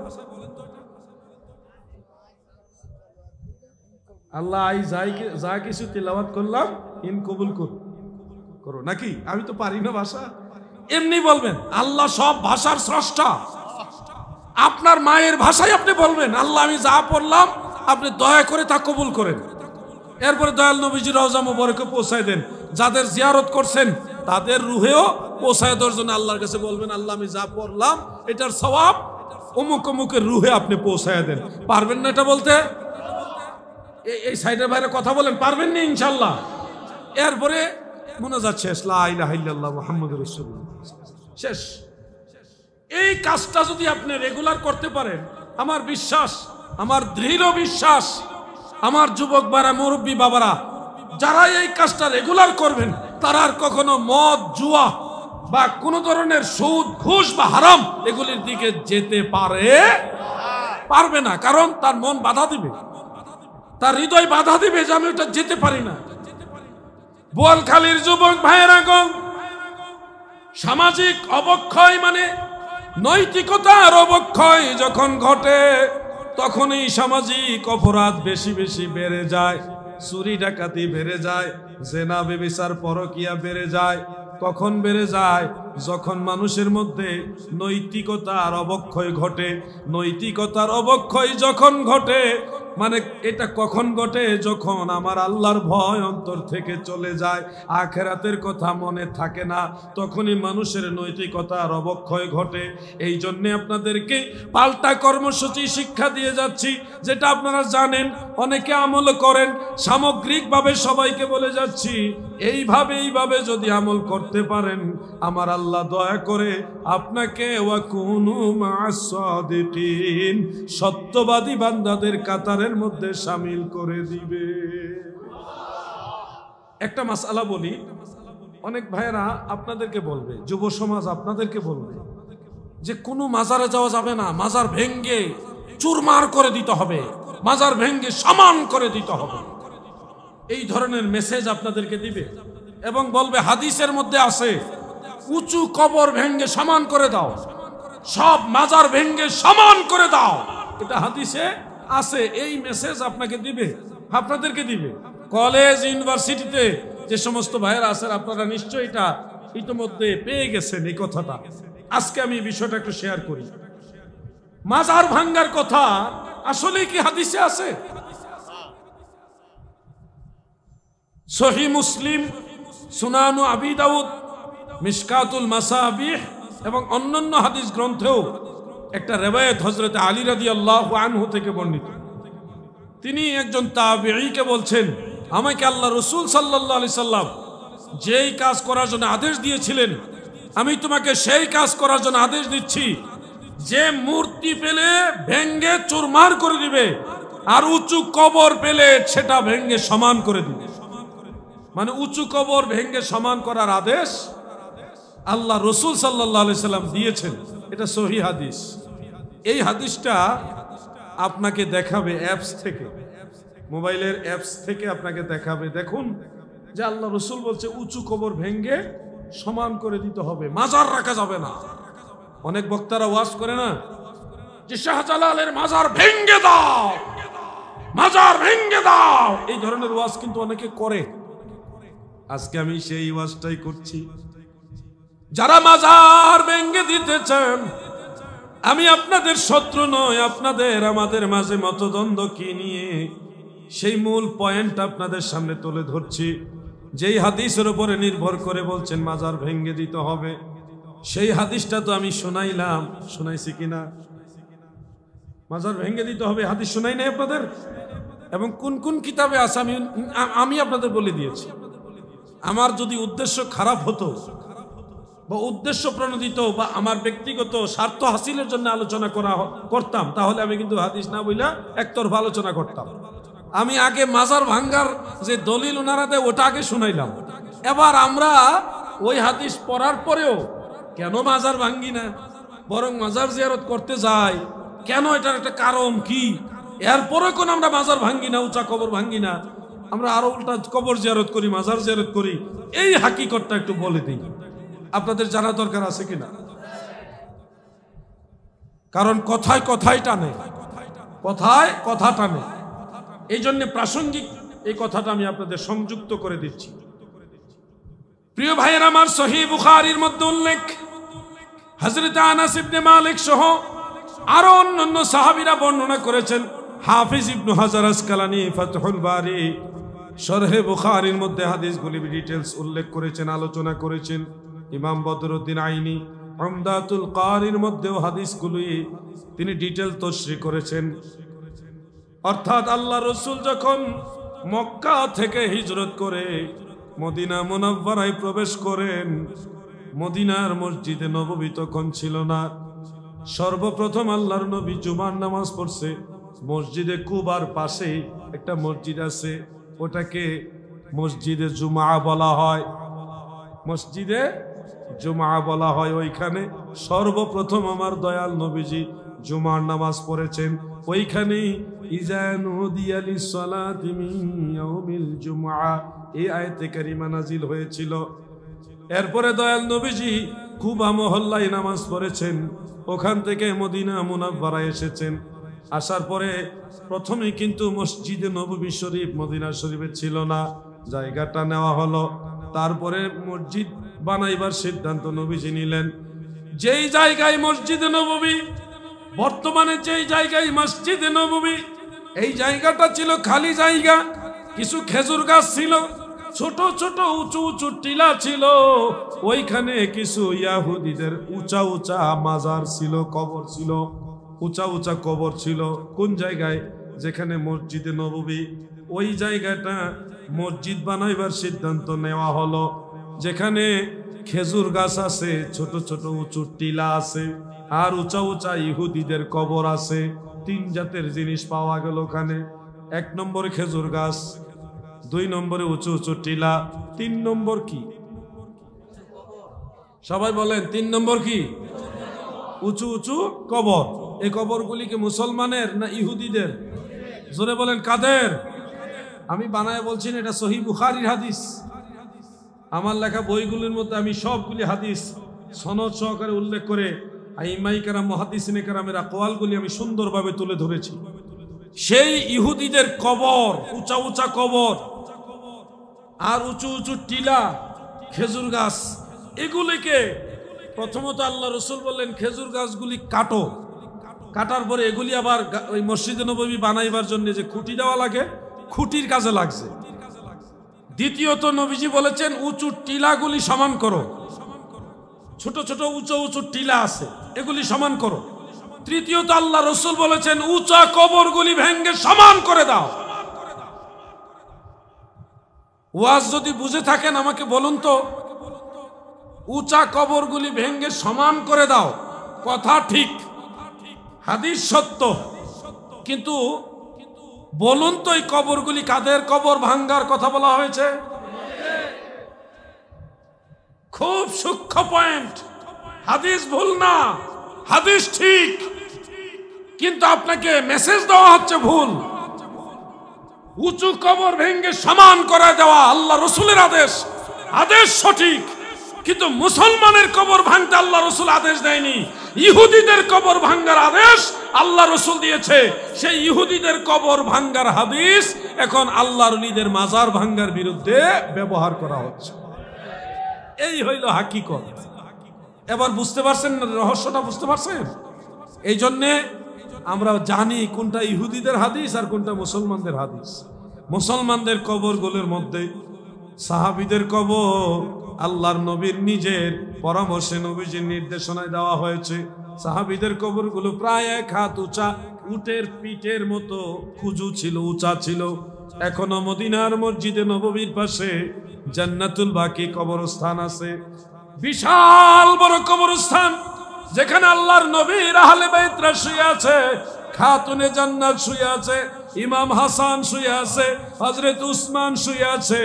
আল্লাহ আই যা কিছু তেলাওয়াত করলাম ইন কবুল করো নাকি? আমি তো পারি না ভাষা। এমনি বলবেন, আল্লাহ সব ভাষার স্রষ্টা, আপনার মায়ের ভাষায় আপনি বলবেন, আল্লাহ আমি যা পড়লাম আপনি দয়া করে তা কবুল করেন। এরপরে দয়াল নবীজির রওজা মুবারকে পৌঁছায় দেন। যাদের জিয়ারত করছেন তাদের রুহেও পৌঁছায় দেওয়ার জন্য আল্লাহর কাছে বলবেন, আল্লাহ আমি যা পড়লাম এটার সওয়াব অমুক অমুকের রুহে আপনি পৌঁছায় দেন। পারবেন না এটা বলতে? এই সাইডের বাইরে কথা বলেন, পারবেন না ইনশাল্লাহ। এরপরে মুনাজাত শেষ, লা ইলাহা ইল্লাল্লাহ মুহাম্মাদুর রাসূলুল্লাহ, শেষ। এই কাজটা যদি আপনি রেগুলার করতে পারেন, আমার বিশ্বাস, আমার দৃঢ় বিশ্বাস, আমার যুবক বারা, মুরব্বী বাবারা, যারা এই কাজটা রেগুলার করবেন তারা আর কখনো মদ, জুয়া বা কোন ধরনের সুদ, ঘুষ বা হারাম এগুলির দিকে যেতে পারবে না। কারণ তার মন বাধা দিবে, তার হৃদয় বাধা দিবে যে আমি ওটা যেতে পারি না। বোয়ালখালীর যুবক ভাইয়েরা গো, সামাজিক অবক্ষয় মানে নৈতিকতার অবক্ষয় যখন ঘটে তখনই সামাজিক অপরাধ বেশি বেশি বেড়ে যায়, চুরি ডাকাতি বেড়ে যায়, জেনা ব্যভিচার পরকিয়া বেড়ে যায়। কখন বেড়ে যায়? যখন মানুষের মধ্যে নৈতিকতার অবক্ষয় ঘটে। নৈতিকতার অবক্ষয় যখন ঘটে, মানে এটা কখন ঘটে? যখন আমার আল্লাহর ভয় অন্তর থেকে চলে যায়, আখিরাতের কথা মনে থাকে না, তখনই মানুষের নৈতিকতার অবক্ষয় ঘটে। এই জন্যে আপনাদেরকে পাল্টা কর্মসূচি শিক্ষা দিয়ে যাচ্ছি, যেটা আপনারা জানেন, অনেকে আমল করেন। সামগ্রিকভাবে সবাইকে বলে যাচ্ছি, এইভাবে যদি আমল করতে পারেন, আমার আল্লাহ দয়া করে আপনাকে ওয়াকুনু মা'আস সাদিকিন, সত্যবাদী বান্দাদের কাতারের মধ্যে শামিল করে দিবে। একটা মাসআলা বলি, অনেক ভাইয়েরা আপনাদেরকে বলবে, যুব সমাজ আপনাদেরকে বলবে যে কোনো মাজারে যাওয়া যাবে না, মাজার ভেঙ্গে চুরমার করে দিতে হবে, মাজার ভেঙ্গে সমান করে দিতে হবে। এই ধরনের মেসেজ আপনাদেরকে দিবে এবং বলবে হাদিসের মধ্যে আছে উঁচু কবর ভেঙ্গে সমান করে দাও, সব মাজার ভেঙ্গে সমান করে দাও, এটা হাদিসে আছে। এই মেসেজ আপনাকে দিবে, আপনাদেরকে দিবে। কলেজ, ইউনিভার্সিটিতে যে সমস্ত ভাইয়েরা আছেন, আপনারা নিশ্চয়ই এটা ইতিমধ্যে পেয়ে গেছেন এই কথাটা। আজকে আমি এই বিষয়টা একটু শেয়ার করি। মাজার ভাঙ্গার কথা আসলে কি হাদিসে আছে? সহিহ মুসলিম, সুনানু আবি দাউদ, মিশকাতুল মাসাবিহ এবং অন্যান্য হাদিস গ্রন্থেও একটা রিওয়ায়াত হযরত আলী রাদিয়াল্লাহু আনহু থেকে বর্ণিত। তিনি একজন তাবেঈকে বলছেন, আমাকে আল্লাহ রাসূল সাল্লাল্লাহু আলাইহি সাল্লাম যেই কাজ করার জন্য আদেশ দিয়েছিলেন, আমি তোমাকে সেই কাজ করার জন্য আদেশ দিচ্ছি, যে মূর্তি পেলে ভেঙ্গে চুরমার করে দিবে, আর উঁচু কবর পেলে সেটা ভেঙ্গে সমান করে দিবে। মানে উঁচু কবর ভেঙ্গে সমান করার আদেশ আল্লাহ রাসূল সাল্লাল্লাহু আলাইহি সাল্লাম দিয়েছেন। এটা সহিহ হাদিস। এই হাদিসটা আপনাকে দেখাবে অ্যাপস থেকে, মোবাইলের অ্যাপস থেকে আপনাকে দেখাবে। দেখুন যে আল্লাহ রাসূল বলছে উঁচু কবর ভেঙ্গে সমান করে দিতে হবে, মাজার রাখা যাবে না। অনেক বক্তারা ওয়াজ করে না যে শাহজালালের মাজার ভেঙ্গে দাও, মাজার ভেঙ্গে দাও, এই ধরনের ওয়াজ কিন্তু অনেকে করে। আজকে আমি সেই ওয়াজটাই করছি। যারা মাজার ভেঙ্গে দিতে চান, আমি আপনাদের শত্রু নয়, আপনাদের আমাদের মাঝে মতদ্বন্দ্ব কি নিয়ে সেই মূল পয়েন্ট আপনাদের সামনে তুলে ধরছি। যেই হাদিসের উপরে নির্ভর করে বলছেন মাজার ভেঙ্গে দিতে হবে, সেই হাদিসটা তো আমি শোনাইলাম, শোনাইছি কিনা? মাজার ভেঙ্গে দিতে হবে হাদিস শোনাই নাই আপনাদের? এবং কোন কোন কিতাবে আছে আমি আপনাদের বলে দিয়েছি। আমার যদি উদ্দেশ্য খারাপ হতো বা উদ্দেশ্য প্রণোদিত বা আমার ব্যক্তিগত স্বার্থ হাসিলের জন্য আলোচনা করতাম, তাহলে আমি কিন্তু হাদিস না বইলা একতরফা আলোচনা করতাম। আমি আগে মাজার ভাঙ্গার যে দলিল ওনারা দেয় ওটা আগে শুনাইলাম। এবার আমরা ওই হাদিস পড়ার পরেও কেন মাজার ভাঙ্গি না, বরং মাজার জিয়ারত করতে যাই কেন, এটার একটা কারণ কি, এরপরে কোন আমরা মাজার ভাঙ্গি না, উঁচা কবর ভাঙ্গি না, আমরা আরো উল্টা কবর জিয়ারত করি, মাজার জিয়ারত করি। এই হাকিকতটা একটু বলে দিই, আপনাদের জানা দরকার আছে কিনা। কারণ কথায় কথায় টানে, কথায় কথা টানে। এই জন্য প্রাসঙ্গিক এই কথাটা আমি আপনাদের সংযুক্ত করে দিচ্ছি। প্রিয় ভাইয়েরা আমার, সহিহ বুখারীর মধ্যে উল্লেখ, হযরত আনাস ইবনে মালিক সহ আরো অন্যান্য সাহাবীরা বর্ণনা করেছেন। হাফিজ ইবনে হাজার আসকালানী ফাতহুল বারী শরহে বুখারীর মধ্যে হাদিসগুলি ডিটেইলস উল্লেখ করেছেন, আলোচনা করেছেন। ইমাম বদরুদ্দিন আইনি উমদাতুল কারির মধ্যেও হাদিসগুলি তিনি ডিটেইল তশরিহ করেছেন। অর্থাৎ আল্লাহ রাসূল যখন মক্কা থেকে হিজরত করে মদিনা মুনাওয়ারায় প্রবেশ করেন, মদিনার মসজিদে নববী তখন ছিল না। সর্বপ্রথম আল্লাহর নবী জুমার নামাজ পড়ছে মসজিদে কুবার পাশে একটা মসজিদ আছে, ওটাকে মসজিদে জুমা বলা হয়, মসজিদে জুমা বলা হয়। ওইখানে সর্বপ্রথম আমার দয়াল নবীজি জুমার নামাজ পড়েছেন। ওইখানেই ইজা নুদিয়া লিস-সালাতি মিন ইয়াউমিল জুমআ এই আয়াতে কারিমা নাজিল হয়েছিল। এরপরে দয়াল নবীজি কুবা মহল্লায় নামাজ পড়েছেন, ওখান থেকে মদিনা মুনাওয়ারায় এসেছেন। আসার পরে প্রথমে কিন্তু মসজিদে নববী শরীফ মদিনা শরীফে ছিল না, জায়গাটা নেওয়া হলো। তারপরে মসজিদ বানাইবার সিদ্ধান্ত নবীজি নিলেন। যেই জায়গায় মসজিদে নববী, বর্তমানে যেই জায়গায় মসজিদে নববী, এই জায়গাটা ছিল খালি জায়গা, কিছু খেজুর গাছ ছিল, ছোট ছোট উঁচু উঁচু টিলা ছিল। ওইখানে কিছু ইয়াহুদীদের উঁচা উঁচা মাজার ছিল, কবর ছিল, উঁচা উঁচা কবর ছিল। কোন জায়গায়? যেখানে মসজিদে নববী, ওই জায়গাটা মসজিদ বানাইবার সিদ্ধান্ত নেওয়া হলো। যেখানে খেজুর গাছ আছে, ছোট ছোট উঁচু টিলা আছে, আর উঁচা উঁচা ইহুদিদের কবর আছে। তিন জাতের জিনিস পাওয়া গেল ওখানে। 1 নম্বরে খেজুর গাছ, 2 নম্বরে উঁচু উঁচু টিলা, 3 নম্বর কি? সবাই বলেন 3 নম্বর কি? উঁচু উঁচু কবর। এই কবরগুলি কি মুসলমানের না ইহুদিদের? জোরে বলেন কাদের? আমি বানায় বলছি না, এটা সহিহ বুখারীর হাদিস। আমার লেখা বইগুলির মধ্যে আমি সবগুলি হাদিস সনদ সহকারে উল্লেখ করে আইমাই কেরাম, মুহাদ্দিসিনে কেরামের আকওয়ালগুলি আমি সুন্দরভাবে তুলে ধরেছি। সেই ইহুদিদের কবর, উঁচা উঁচা কবর আর উঁচু উঁচু টিলা, খেজুর গাছ, এগুলিকে প্রথমত আল্লাহ রাসূল বললেন খেজুর গাছগুলি কাটো। কাটার পরে এগুলি আবার ওই মসজিদে নববী বানাইবার জন্য যে খুঁটি দেওয়া লাগে, খুঁটির কাজে লাগছে। দ্বিতীয়ত নবীজি বলেছেন উঁচু টিলাগুলি সমান করো, ছোট ছোট উঁচু উঁচু টিলা আছে, এগুলি সমান করো। তৃতীয়ত আল্লাহ রাসূল বলেছেন উঁচা কবরগুলি ভেঙে সমান করে দাও। ওয়াজ যদি বুঝে থাকেন আমাকে বলুন তো, উঁচা কবরগুলি ভেঙে সমান করে দাও, কথা ঠিক, হাদিস সত্য, কিন্তু বলুন তো এই কবরগুলি কাদের কবর ভাঙ্গার কথা বলা হয়েছে? খুব সূক্ষ্ম পয়েন্ট। হাদিস ভুল না, হাদিস ঠিক, কিন্তু আপনাকে মেসেজ দেওয়া হচ্ছে ভুল। উঁচু কবর ভেঙে সমান করে দেওয়া আল্লাহ রাসূলের আদেশ, আদেশ সঠিক, কিন্তু মুসলমানের কবর ভাঙতে আল্লাহ রাসূল আদেশ দেয়নি। ইহুদিদের কবর ভাঙ্গার আদেশ আল্লাহ রাসূল দিয়েছে। সেই ইহুদিদের কবর ভাঙ্গার হাদিস এখন আল্লাহর ওলিদের মাজার ভাঙ্গার বিরুদ্ধে ব্যবহার করা হচ্ছে। এই হইল হাকিকত। এবার বুঝতে পারছেন রহস্যটা? বুঝতে পারছেন? এই জন্যে আমরা জানি কোনটা ইহুদিদের হাদিস আর কোনটা মুসলমানদের হাদিস। মুসলমানদের কবরগুলোর মধ্যে সাহাবীদের কবর আল্লাহর নবীর নিজের পরামর্শে নবীজির নির্দেশনায় দেওয়া হয়েছে। সাহাবীদের কবরগুলো প্রায় 1 হাত উঁচা, উটের পিঠের মতো কুজু ছিল, উঁচা ছিল। এখনো মদিনার মসজিদে নববীর পাশে জান্নাতুল বাকি কবরস্থান আছে, বিশাল বড় কবরস্থান, যেখানে আল্লাহর নবীর আহলে বাইতরা শুয়ে আছে, খাতুনে জান্নাত শুয়ে আছে, ইমাম হাসান শুয়ে আছে, হযরত উসমান শুয়ে আছে,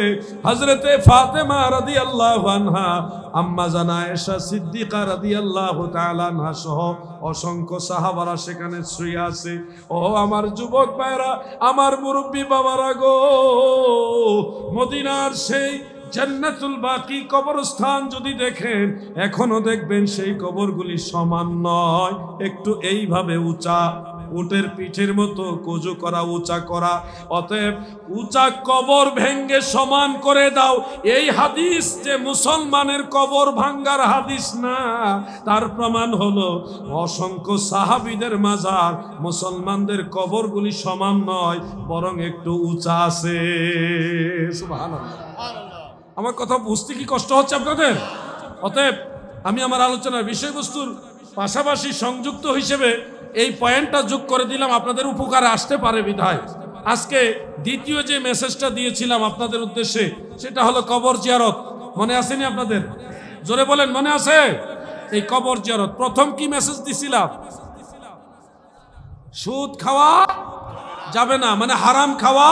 হযরতে ফাতেমা রাদিয়াল্লাহু আনহা, আম্মা জান আয়েশা সিদ্দিকা রাদিয়াল্লাহু তাআলা আনহা সহ অসংখ্য সাহাবারা সেখানে শুয়ে আছে। ও আমার যুবক ভাইরা, আমার মুরব্বী বাবারা গো, মদিনার সেই জান্নাতুল বাকি কবরস্থান যদি দেখেন, এখনো দেখবেন সেই কবরগুলি সমান নয়, একটু এইভাবে উঁচা, উটের পিঠের মতো কুজু করা, উঁচা করা। অতএব উঁচা কবর ভেঙ্গে সমান করে দাও, এই হাদিস যে মুসলমানের কবর ভাঙ্গার হাদিস না, তার প্রমাণ হলো অসংখ্য সাহাবীদের মাজার, মুসলমানদের কবরগুলি সমান নয়, বরং একটু উঁচা আছে। সুবহানাল্লাহ। আমার কথা বুঝতে কি কষ্ট হচ্ছে আপনাদের? অতএব আমি আমার আলোচনার বিষয়বস্তুর পাশাপাশি সংযুক্ত হিসেবে এই পয়েন্টটা যোগ করে দিলাম, আপনাদের উপকারে আসতে পারে বিধায়। আজকে দ্বিতীয় যে মেসেজটা দিয়েছিলাম আপনাদের উদ্দেশ্যে, সেটা হলো কবর জিয়ারত। মনে আসেনি আপনাদের? জোরে বলেন, মনে আছে? এই কবর জিয়ারত প্রথম কি মেসেজ দিছিলাম? সুদ খাওয়া যাবে না, মানে হারাম খাওয়া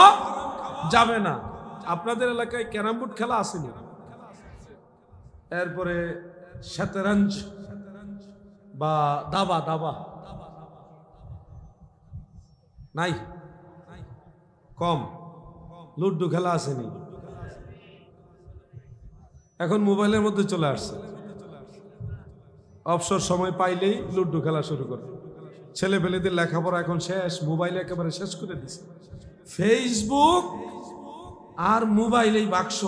যাবে না। আপনাদের এলাকায় ক্যারাম বোর্ড খেলা আসেনি? এরপরে শতরঞ্জ বা দাবা, দাবা নাই, কম। লুডু খেলা আসেনি? এখন মোবাইলের মধ্যে চলে আসছে, অবসর সময় পাইলেই লুডু খেলা শুরু করে। ছেলে পেলেদের লেখাপড়া এখন শেষ, মোবাইলে একেবারে শেষ করে দিছে। ফেসবুক আর মোবাইল এই বাক্স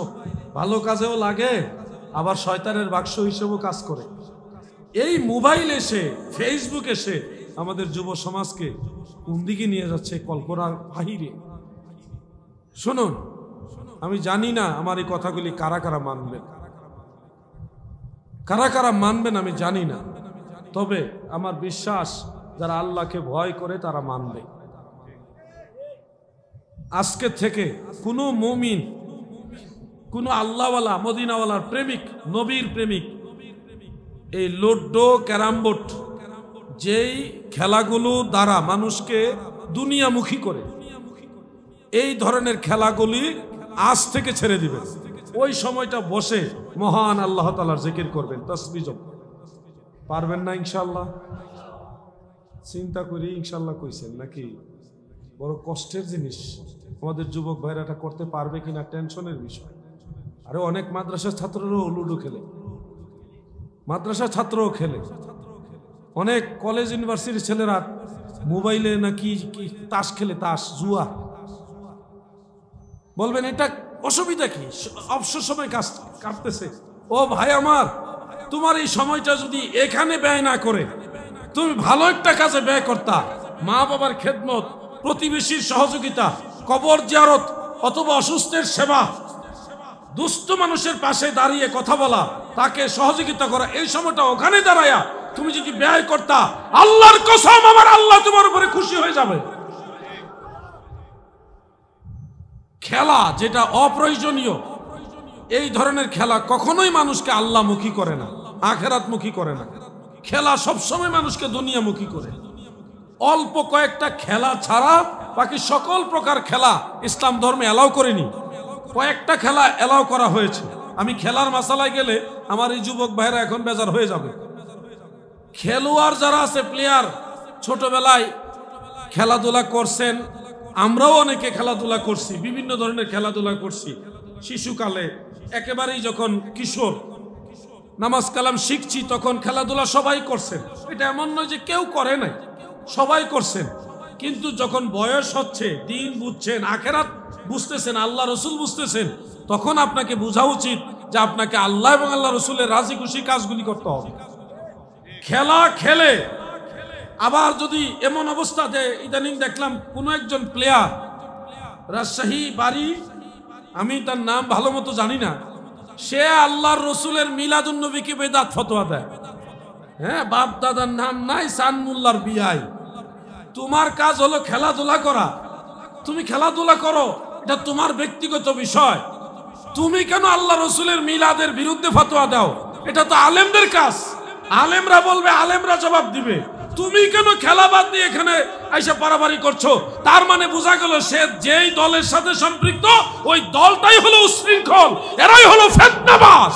ভালো কাজেও লাগে, আবার শয়তানের বাক্স হিসেবেও কাজ করে। এই মোবাইল এসে, ফেসবুক এসে আমাদের যুব সমাজকে কোন দিকে নিয়ে যাচ্ছে কল্পনার বাহিরে। শুনুন, আমি জানি না আমার এই কথাগুলি কারা কারা মানবেন, কারা কারা মানবেন আমি জানি না, তবে আমার বিশ্বাস যারা আল্লাহকে ভয় করে তারা মানবে। আজকে থেকে কোনো মুমিন, কোনো আল্লাহওয়ালা, মদিনাওয়ালার প্রেমিক, নবীর প্রেমিক, এই লুডো, ক্যারাম বোর্ড যেই খেলাগুলো দ্বারা মানুষকে দুনিয়ামুখী করে, এই ধরনের খেলাগুলি আজ থেকে ছেড়ে দিবেন। ওই সময়টা বসে মহান আল্লাহ তাআলার জিকির করবেন, তাসবিহ জপবেন। পারবেন না ইনশাআল্লাহ? চিন্তা করি ইনশাআল্লাহ কইছেন নাকি? বড় কষ্টের জিনিস। আমাদের যুবক ভাইরা এটা করতে পারবে কিনা টেনশনের বিষয়। আরে অনেক মাদ্রাসার ছাত্ররাও লুডো খেলে, মাদ্রাসার ছাত্রও খেলে, অনেক কলেজ ইউনিভার্সিটির ছেলেরা মোবাইলে নাকি কি তাস খেলে, তাস, জুয়া। বলবেন এটা অসুবিধা কি? অবসর সময় কাজ কাটতেছে। ও ভাই আমার, তোমার এই সময়টা যদি এখানে ব্যয় না করে তুমি ভালো একটা কাজে ব্যয় করতা, মা বাবার খেদমত, প্রতিবেশীর সহযোগিতা, কবর জিয়ারত অথবা অসুস্থের সেবা, দুস্থ মানুষের পাশে দাঁড়িয়ে কথা বলা, তাকে সহযোগিতা করা, এই সময়টা ওখানে দাঁড়ায়া তুমি যদি ব্যয় করতা, আল্লাহর কসম আমার আল্লাহ তোমার উপরে খুশি হয়ে যাবে। খেলা যেটা অপ্রয়োজনীয়, এই ধরনের খেলা কখনোই মানুষকে আল্লাহমুখী করে না, আখিরাতমুখী করে না। খেলা সবসময় মানুষকে দুনিয়ামুখী করে। অল্প কয়েকটা খেলা ছাড়া বাকি সকল প্রকার খেলা ইসলাম ধর্মে এলাও করেনি। কয়েকটা খেলা এলাও করা হয়েছে। আমি খেলার মাসালায় গেলে আমার এই যুবক ভাইরা এখন বেজার হয়ে যাবে। খেলোয়াড় যারা আছে, প্লেয়ার, ছোটবেলায় খেলাধুলা করছেন, আমরাও অনেকে খেলাধুলা করছি, বিভিন্ন ধরনের খেলাধুলা করছি। শিশুকালে একেবারেই যখন কিশোর, নামাজ কালাম শিখছি, তখন খেলাধুলা সবাই করছেন। এটা এমন নয় যে কেউ করে নাই, সবাই করছেন। কিন্তু যখন বয়স হচ্ছে, দিন বুঝছেন, আখেরাত বুঝতেছেন, আল্লাহ রসুল বুঝতেছেন, তখন আপনাকে বোঝা উচিত যে আপনাকে আল্লাহ এবং আল্লাহ রসুলের রাজি খুশি কাজগুলি করতে হবে। খেলা খেলে আবার যদি এমন অবস্থা যে ইদানিং দেখলাম কোনো একজন প্লেয়ার, রাজশাহী বাড়ি, আমি তার নাম ভালো মতো জানি না, সে আল্লাহর রসুলের মিলাদুন নবীকে বেদাত ফতোয়া দেয়। হ্যাঁ, বাপ দাদার নাম নাই, সানমুল্লার বিয়াই। তোমার কাজ হলো খেলাধুলা করা, তুমি খেলাধুলা করো, এটা তোমার ব্যক্তিগত বিষয়। তুমি কেন আল্লাহ রসুলের মিলাদের বিরুদ্ধে ফতোয়া দাও? এটা তো আলেমদের কাজ, আলেমরা বলবে, আলেমরা জবাব দিবে। তুমি কেন খেলা বাদ দিয়ে এখানে আইসা পারাবারি করছো, তার মানে বোঝা গেল সে যেই দলের সাথে সম্পৃক্ত ওই দলটাই হলো উশৃঙ্খল, এরাই হলো ফিতনাবাজ।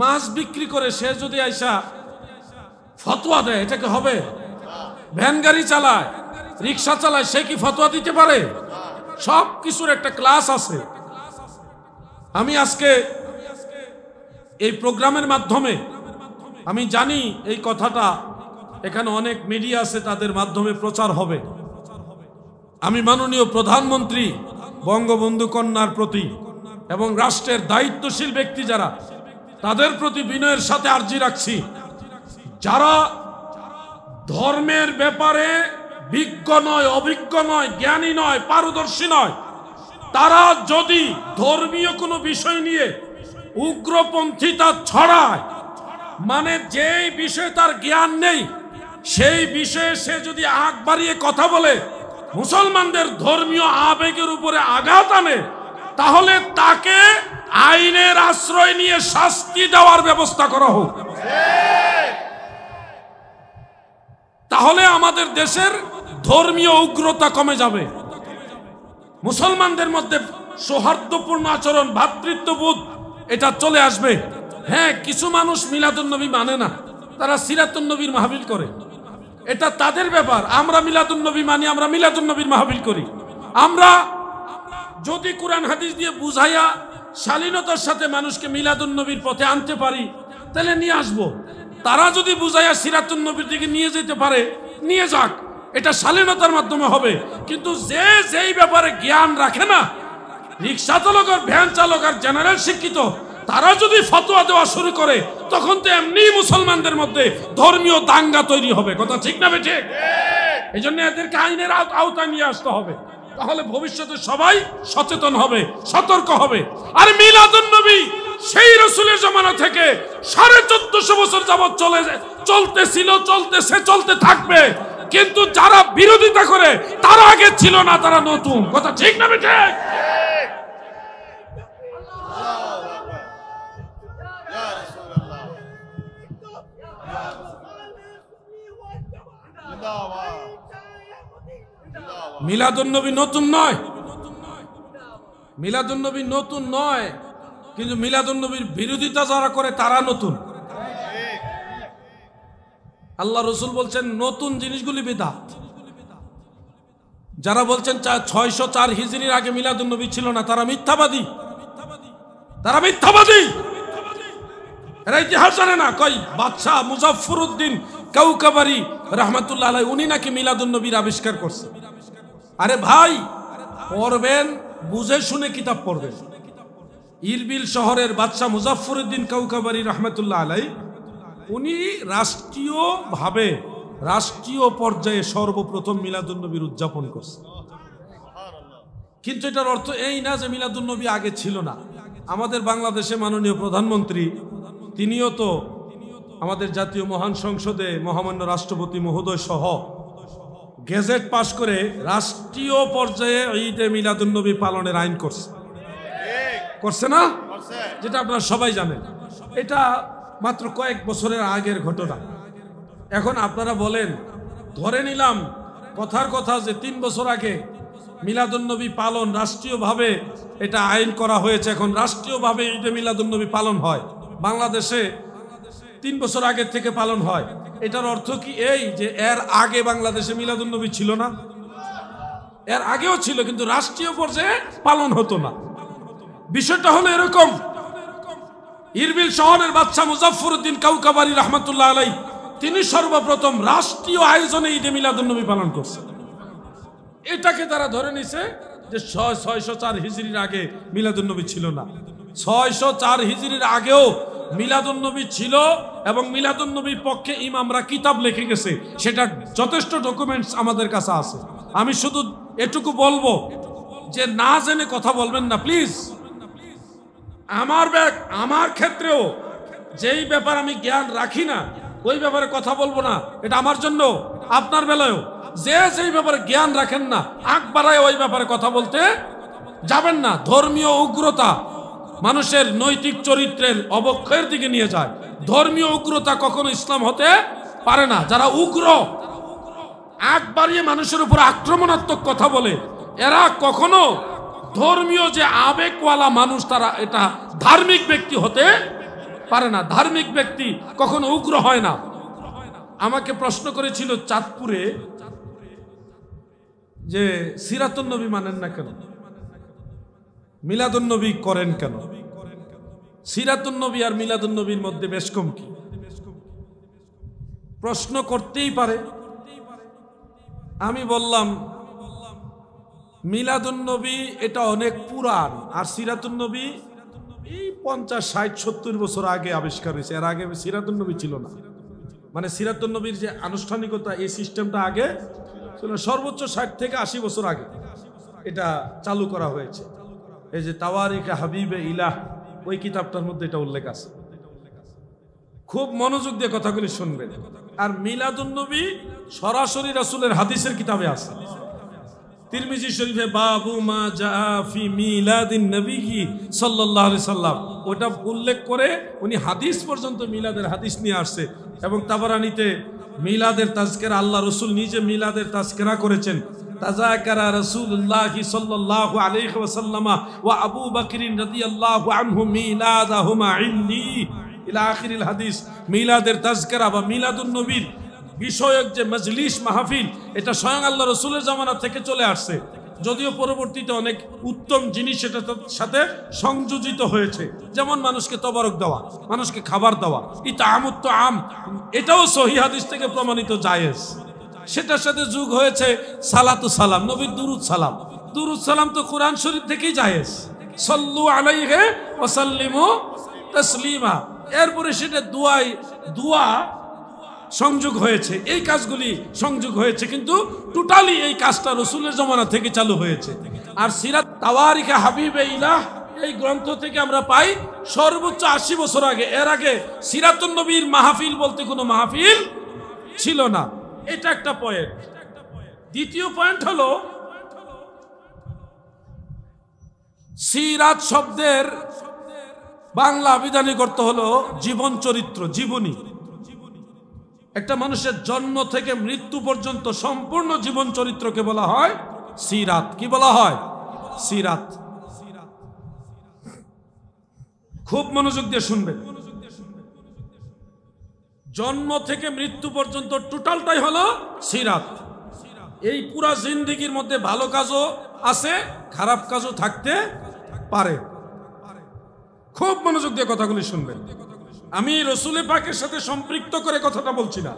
মাছ বিক্রি করে সে যদি আইসা ফতোয়া দেয়, এটা কি হবে? ভ্যান গাড়ি চালায়, রিক্সা চালায়, সে কি ফতোয়া দিতে পারে? সব কিছুর একটা ক্লাস আছে। আমি আজকে এই প্রোগ্রামের মাধ্যমে আমি জানি এই কথাটা এখানে অনেক মিডিয়া আছে, তাদের মাধ্যমে প্রচার হবে। আমি মাননীয় প্রধানমন্ত্রী বঙ্গবন্ধু কন্যার প্রতি এবং রাষ্ট্রের দায়িত্বশীল ব্যক্তি যারা, তাদের প্রতি বিনয়ের সাথে আর্জি রাখছি, যারা ধর্মের ব্যাপারে বিজ্ঞ নয়, অভিজ্ঞ নয়, জ্ঞানী নয়, পারদর্শী নয়, তারা যদি ধর্মীয় কোনো বিষয় নিয়ে উগ্রপন্থীতা ছড়ায়, মানে যেই বিষয়ে তার জ্ঞান নেই সেই বিষয়ে সে যদি আগ বাড়িয়ে কথা বলে, মুসলমানদের ধর্মীয় আবেগের উপরে আঘাত আনে, তাহলে তাকে আইনের আশ্রয় নিয়ে শাস্তি দেওয়ার ব্যবস্থা করা হোক। তাহলে আমাদের দেশের ধর্মীয় উগ্রতা কমে যাবে, মুসলমানদের মধ্যে সৌহার্দ্যপূর্ণ আচরণ, ভ্রাতৃত্ববোধ এটা চলে আসবে। হ্যাঁ, কিছু মানুষ মিলাদুন্নবী মানে না, তারা সিরাতুন্নবীর মাহফিল করে, এটা তাদের ব্যাপার। আমরা মিলাদুন্নবী মানি, আমরা মিলাদুন্নবীর মাহফিল করি। আমরা যদি কোরআন হাদিস দিয়ে বুঝাইয়া শালীনতার সাথে মানুষকে মিলাদুন্নবীর পথে আনতে পারি, তাহলে নিয়ে আসবো। তারা যদি বুঝাইয়া সিরাতুন্নবীর দিকে নিয়ে যেতে পারে, নিয়ে যাক, এটা শালীনতার মাধ্যমে হবে। কিন্তু যে যেই ব্যাপারে জ্ঞান রাখে না, রিক্সা চালক আর ভ্যান চালক আর জেনারেল শিক্ষিত, তারা যদি ফতোয়া দেওয়া শুরু করে, তখন তো এমনি মুসলমানদের মধ্যে ধর্মীয় দাঙ্গা তৈরি হবে। কথা ঠিক না বেঠে? এই জন্য এদেরকে আইনের আওতায় নিয়ে আসতে হবে, তাহলে ভবিষ্যতে সবাই সচেতন হবে, সতর্ক হবে। আর মিলাদুন্নবী সেই রাসূলের জামানা থেকে 1450 বছর যাবত চলতেছিল, চলতেছে, চলতে থাকবে। কিন্তু যারা বিরোধিতা করে তারা আগে ছিল না, তারা নতুন। কথা ঠিক না বেঠে? মিলাদুন্নবী নতুন নয়, মিলাদুন্নবী নতুন নয়, কিন্তু মিলাদুন্নবীর বিরোধিতা যারা করে তারা নতুন। আল্লাহ রসুল বলছেন নতুন জিনিসগুলি বিদআত। যারা বলছেন 604 হিজরির আগে মিলাদুন্নবী ছিল না, তারা মিথ্যাবাদী, তারা মিথ্যাবাদী। এরা ইতিহাস জানে না। কই বাদশাহ মুজাফফরউদ্দিন কাউকাবারি রাহমাতুল্লাহ আলাইহি, উনি নাকি মিলাদুন্নবীর আবিষ্কার করছে। আরে ভাই, পড়বেন, বুঝে শুনে কিতাব পড়বেন। ইরবিল শহরের বাদশাহ মুজাফফরউদ্দিন কাউকাবারি রাহমাতুল্লাহ আলাইহি, উনি রাষ্ট্রীয়ভাবে, রাষ্ট্রীয় পর্যায়ে সর্বপ্রথম মিলাদুন্নবীর উদযাপন করছে। কিন্তু এটার অর্থ এই না যে মিলাদুন্নবী আগে ছিল না। আমাদের বাংলাদেশে মাননীয় প্রধানমন্ত্রী, তিনিও তো আমাদের জাতীয় মহান সংসদে মহামান্য রাষ্ট্রপতি মহোদয় সহ গেজেট পাশ করে রাষ্ট্রীয় পর্যায়ে ঈদে মিলাদুন্নবী পালনের আইন করছে না, যেটা আপনারা সবাই জানেন। এটা মাত্র কয়েক বছরের আগের ঘটনা। এখন আপনারা বলেন, ধরে নিলাম কথার কথা যে 3 বছর আগে মিলাদুন্নবী পালন রাষ্ট্রীয়ভাবে এটা আইন করা হয়েছে, এখন রাষ্ট্রীয়ভাবে ঈদে মিলাদুন্নবী পালন হয় বাংলাদেশে, 3 বছর আগে থেকে পালন হয়। এটার অর্থ কি এই যে এর আগে বাংলাদেশে মিলাদুন্নবী ছিল না? এর আগেও ছিল, কিন্তু রাষ্ট্রীয় পর্যায়ে পালন হতো না। বিষয়টা হলো এরকম, ইরবিল শহরের বাদশাহ মুজাফফরউদ্দিন কাউকাবারি রাহমাতুল্লাহ আলাইহি, তিনি সর্বপ্রথম রাষ্ট্রীয় আয়োজনে ঈদে মিলাদুন্নবী পালন করছেন। এটাকে তারা ধরে নিছে যে 604 হিজরির আগে মিলাদুন্নবী ছিল না। 604 হিজরির আগেও মিলাদুন্নবী ছিল, এবং মিলাদুন্নবীর পক্ষে ইমামরা কিতাব লিখে গেছে, সেটা যথেষ্ট ডকুমেন্টস আমাদের কাছে আছে। আমি শুধু এটুকু বলবো যে না জেনে কথা বলবেন না প্লিজ। আমার ক্ষেত্রেও যেই ব্যাপার আমি জ্ঞান রাখি না, ওই ব্যাপারে কথা বলবো না, এটা আমার জন্য। আপনার বেলায়ও যে যেই ব্যাপারে জ্ঞান রাখেন না, আগ বাড়ায় ওই ব্যাপারে কথা বলতে যাবেন না। ধর্মীয় উগ্রতা মানুষের নৈতিক চরিত্রের অবক্ষয়ের দিকে নিয়ে যায়। ধর্মীয় উগ্রতা কখনো ইসলাম হতে পারে না, যারা উগ্র, আগ বাড়িয়ে মানুষের উপর আক্রমণাত্মক কথা বলে, এরা কখনো ধর্মীয় যে আবেগওয়ালা মানুষ, তারা এটা ধার্মিক ব্যক্তি হতে পারে না। ধার্মিক ব্যক্তি কখনো উগ্র হয় না। আমাকে প্রশ্ন করেছিল চাঁদপুরে যে সিরাতুন নবী মানেন না কেন, মিলাদুন নবী করেন কেন, সিরাতুন নবী আর মিলাদুন নবীর মধ্যে বেশ কম কি? প্রশ্ন করতেই পারে। আমি বললাম মিলাদুন নবী এটা অনেক পুরান, আর সিরাতুন নবী এই 50, 60, 70 বছর আগে আবিষ্কার হয়েছে। এর আগে সিরাতুন নবী ছিল না। মানে সিরাতুন নবীর যে আনুষ্ঠানিকতা, এই সিস্টেমটা আগে ছিল সর্বোচ্চ 60 থেকে 80 বছর আগে এটা চালু করা হয়েছে। এই যে তাওয়ারিখে হাবিবে ইলাহ, ওই কিতাবটার মধ্যে এটা উল্লেখ আছে। খুব মনোযোগ দিয়ে কথাগুলি শুনবেন। আর মিলাদুন নবী সরাসরি রাসূলের হাদিসের কিতাবে আছে। তিরমিজি শরীফে বাবু মা জা ফি মিলাদিন নবী সাল্লাল্লাহু আলাইহি সাল্লাম, ওটা উল্লেখ করে উনি হাদিস পর্যন্ত মিলাদের হাদিস নিয়ে আসছে। এবং তাবারানীতে মিলাদের তাজকিরা, আল্লাহ রাসূল নিজে মিলাদের তাজকিরা করেছেন। তাযাকারা রাসূলুল্লাহ সাল্লাল্লাহু আলাইহি ওয়াসাল্লাম ওয়া আবু বকর রাদিয়াল্লাহু আনহু মিলাদাহুমা ইন্দি ইলা আখিরিল হাদিস। মিলাদের তাজকিরা বা মিলাদুন নবীর বিষয়ক যে মজলিস মাহফিল, এটা স্বয়ং আল্লাহ রাসূলের জামানা থেকে চলে আসছে, যদিও পরবর্তীতে অনেক উত্তম জিনিস এটার সাথে সংযোজিত হয়েছে। যেমন মানুষকে তবারক দেওয়া, মানুষকে খাবার দেওয়া, ইতাআমুত তাআম, এটাও সহিহ হাদিস থেকে প্রমাণিত জায়েজ। সেটার সাথে যোগ হয়েছে সালাতু সালাম, নবীর দুরুদ সালাম। দুরুদ সালাম তো কোরআন শরীফ থেকেই জায়েজ, সাল্লু আলাইহি ওয়া সাল্লিমু তাসলিমা। এরপরে সেটা দোয়া সংযোগ হয়েছে, এই কাজগুলি সংযোগ হয়েছে, কিন্তু টোটালি এই কাজটা রাসূলের জামানা থেকে চালু হয়েছে। আর সিরাত তাওয়ারিখে হাবিবে ইলাহ এই গ্রন্থ থেকে আমরা পাই সর্বোচ্চ 80 বছর আগে। এর আগে সিরাতুন নবীর মাহফিল বলতে কোনো মাহফিল ছিল না। এটা একটা পয়েন্ট। দ্বিতীয় পয়েন্ট হলো সিরাত শব্দের বাংলা আবিধানিক অর্থ হলো জীবন চরিত্র, জীবনী। একটা মানুষের জন্ম থেকে মৃত্যু পর্যন্ত সম্পূর্ণ জীবন চরিত্রকে বলা হয় সিরাত। কি বলা হয়? সিরাত। খুব মনোযোগ দিয়ে শুনবেন। জন্ম থেকে মৃত্যু পর্যন্ত টোটালটাই হলো সিরাত। এই পুরা জিন্দেগির মধ্যে ভালো কাজও আছে, খারাপ কাজও থাকতে পারে। খুব মনোযোগ দিয়ে কথাগুলি শুনবেন। আমি রাসূল পাকের সাথে সম্পৃক্ত করে কথাটা বলছি না,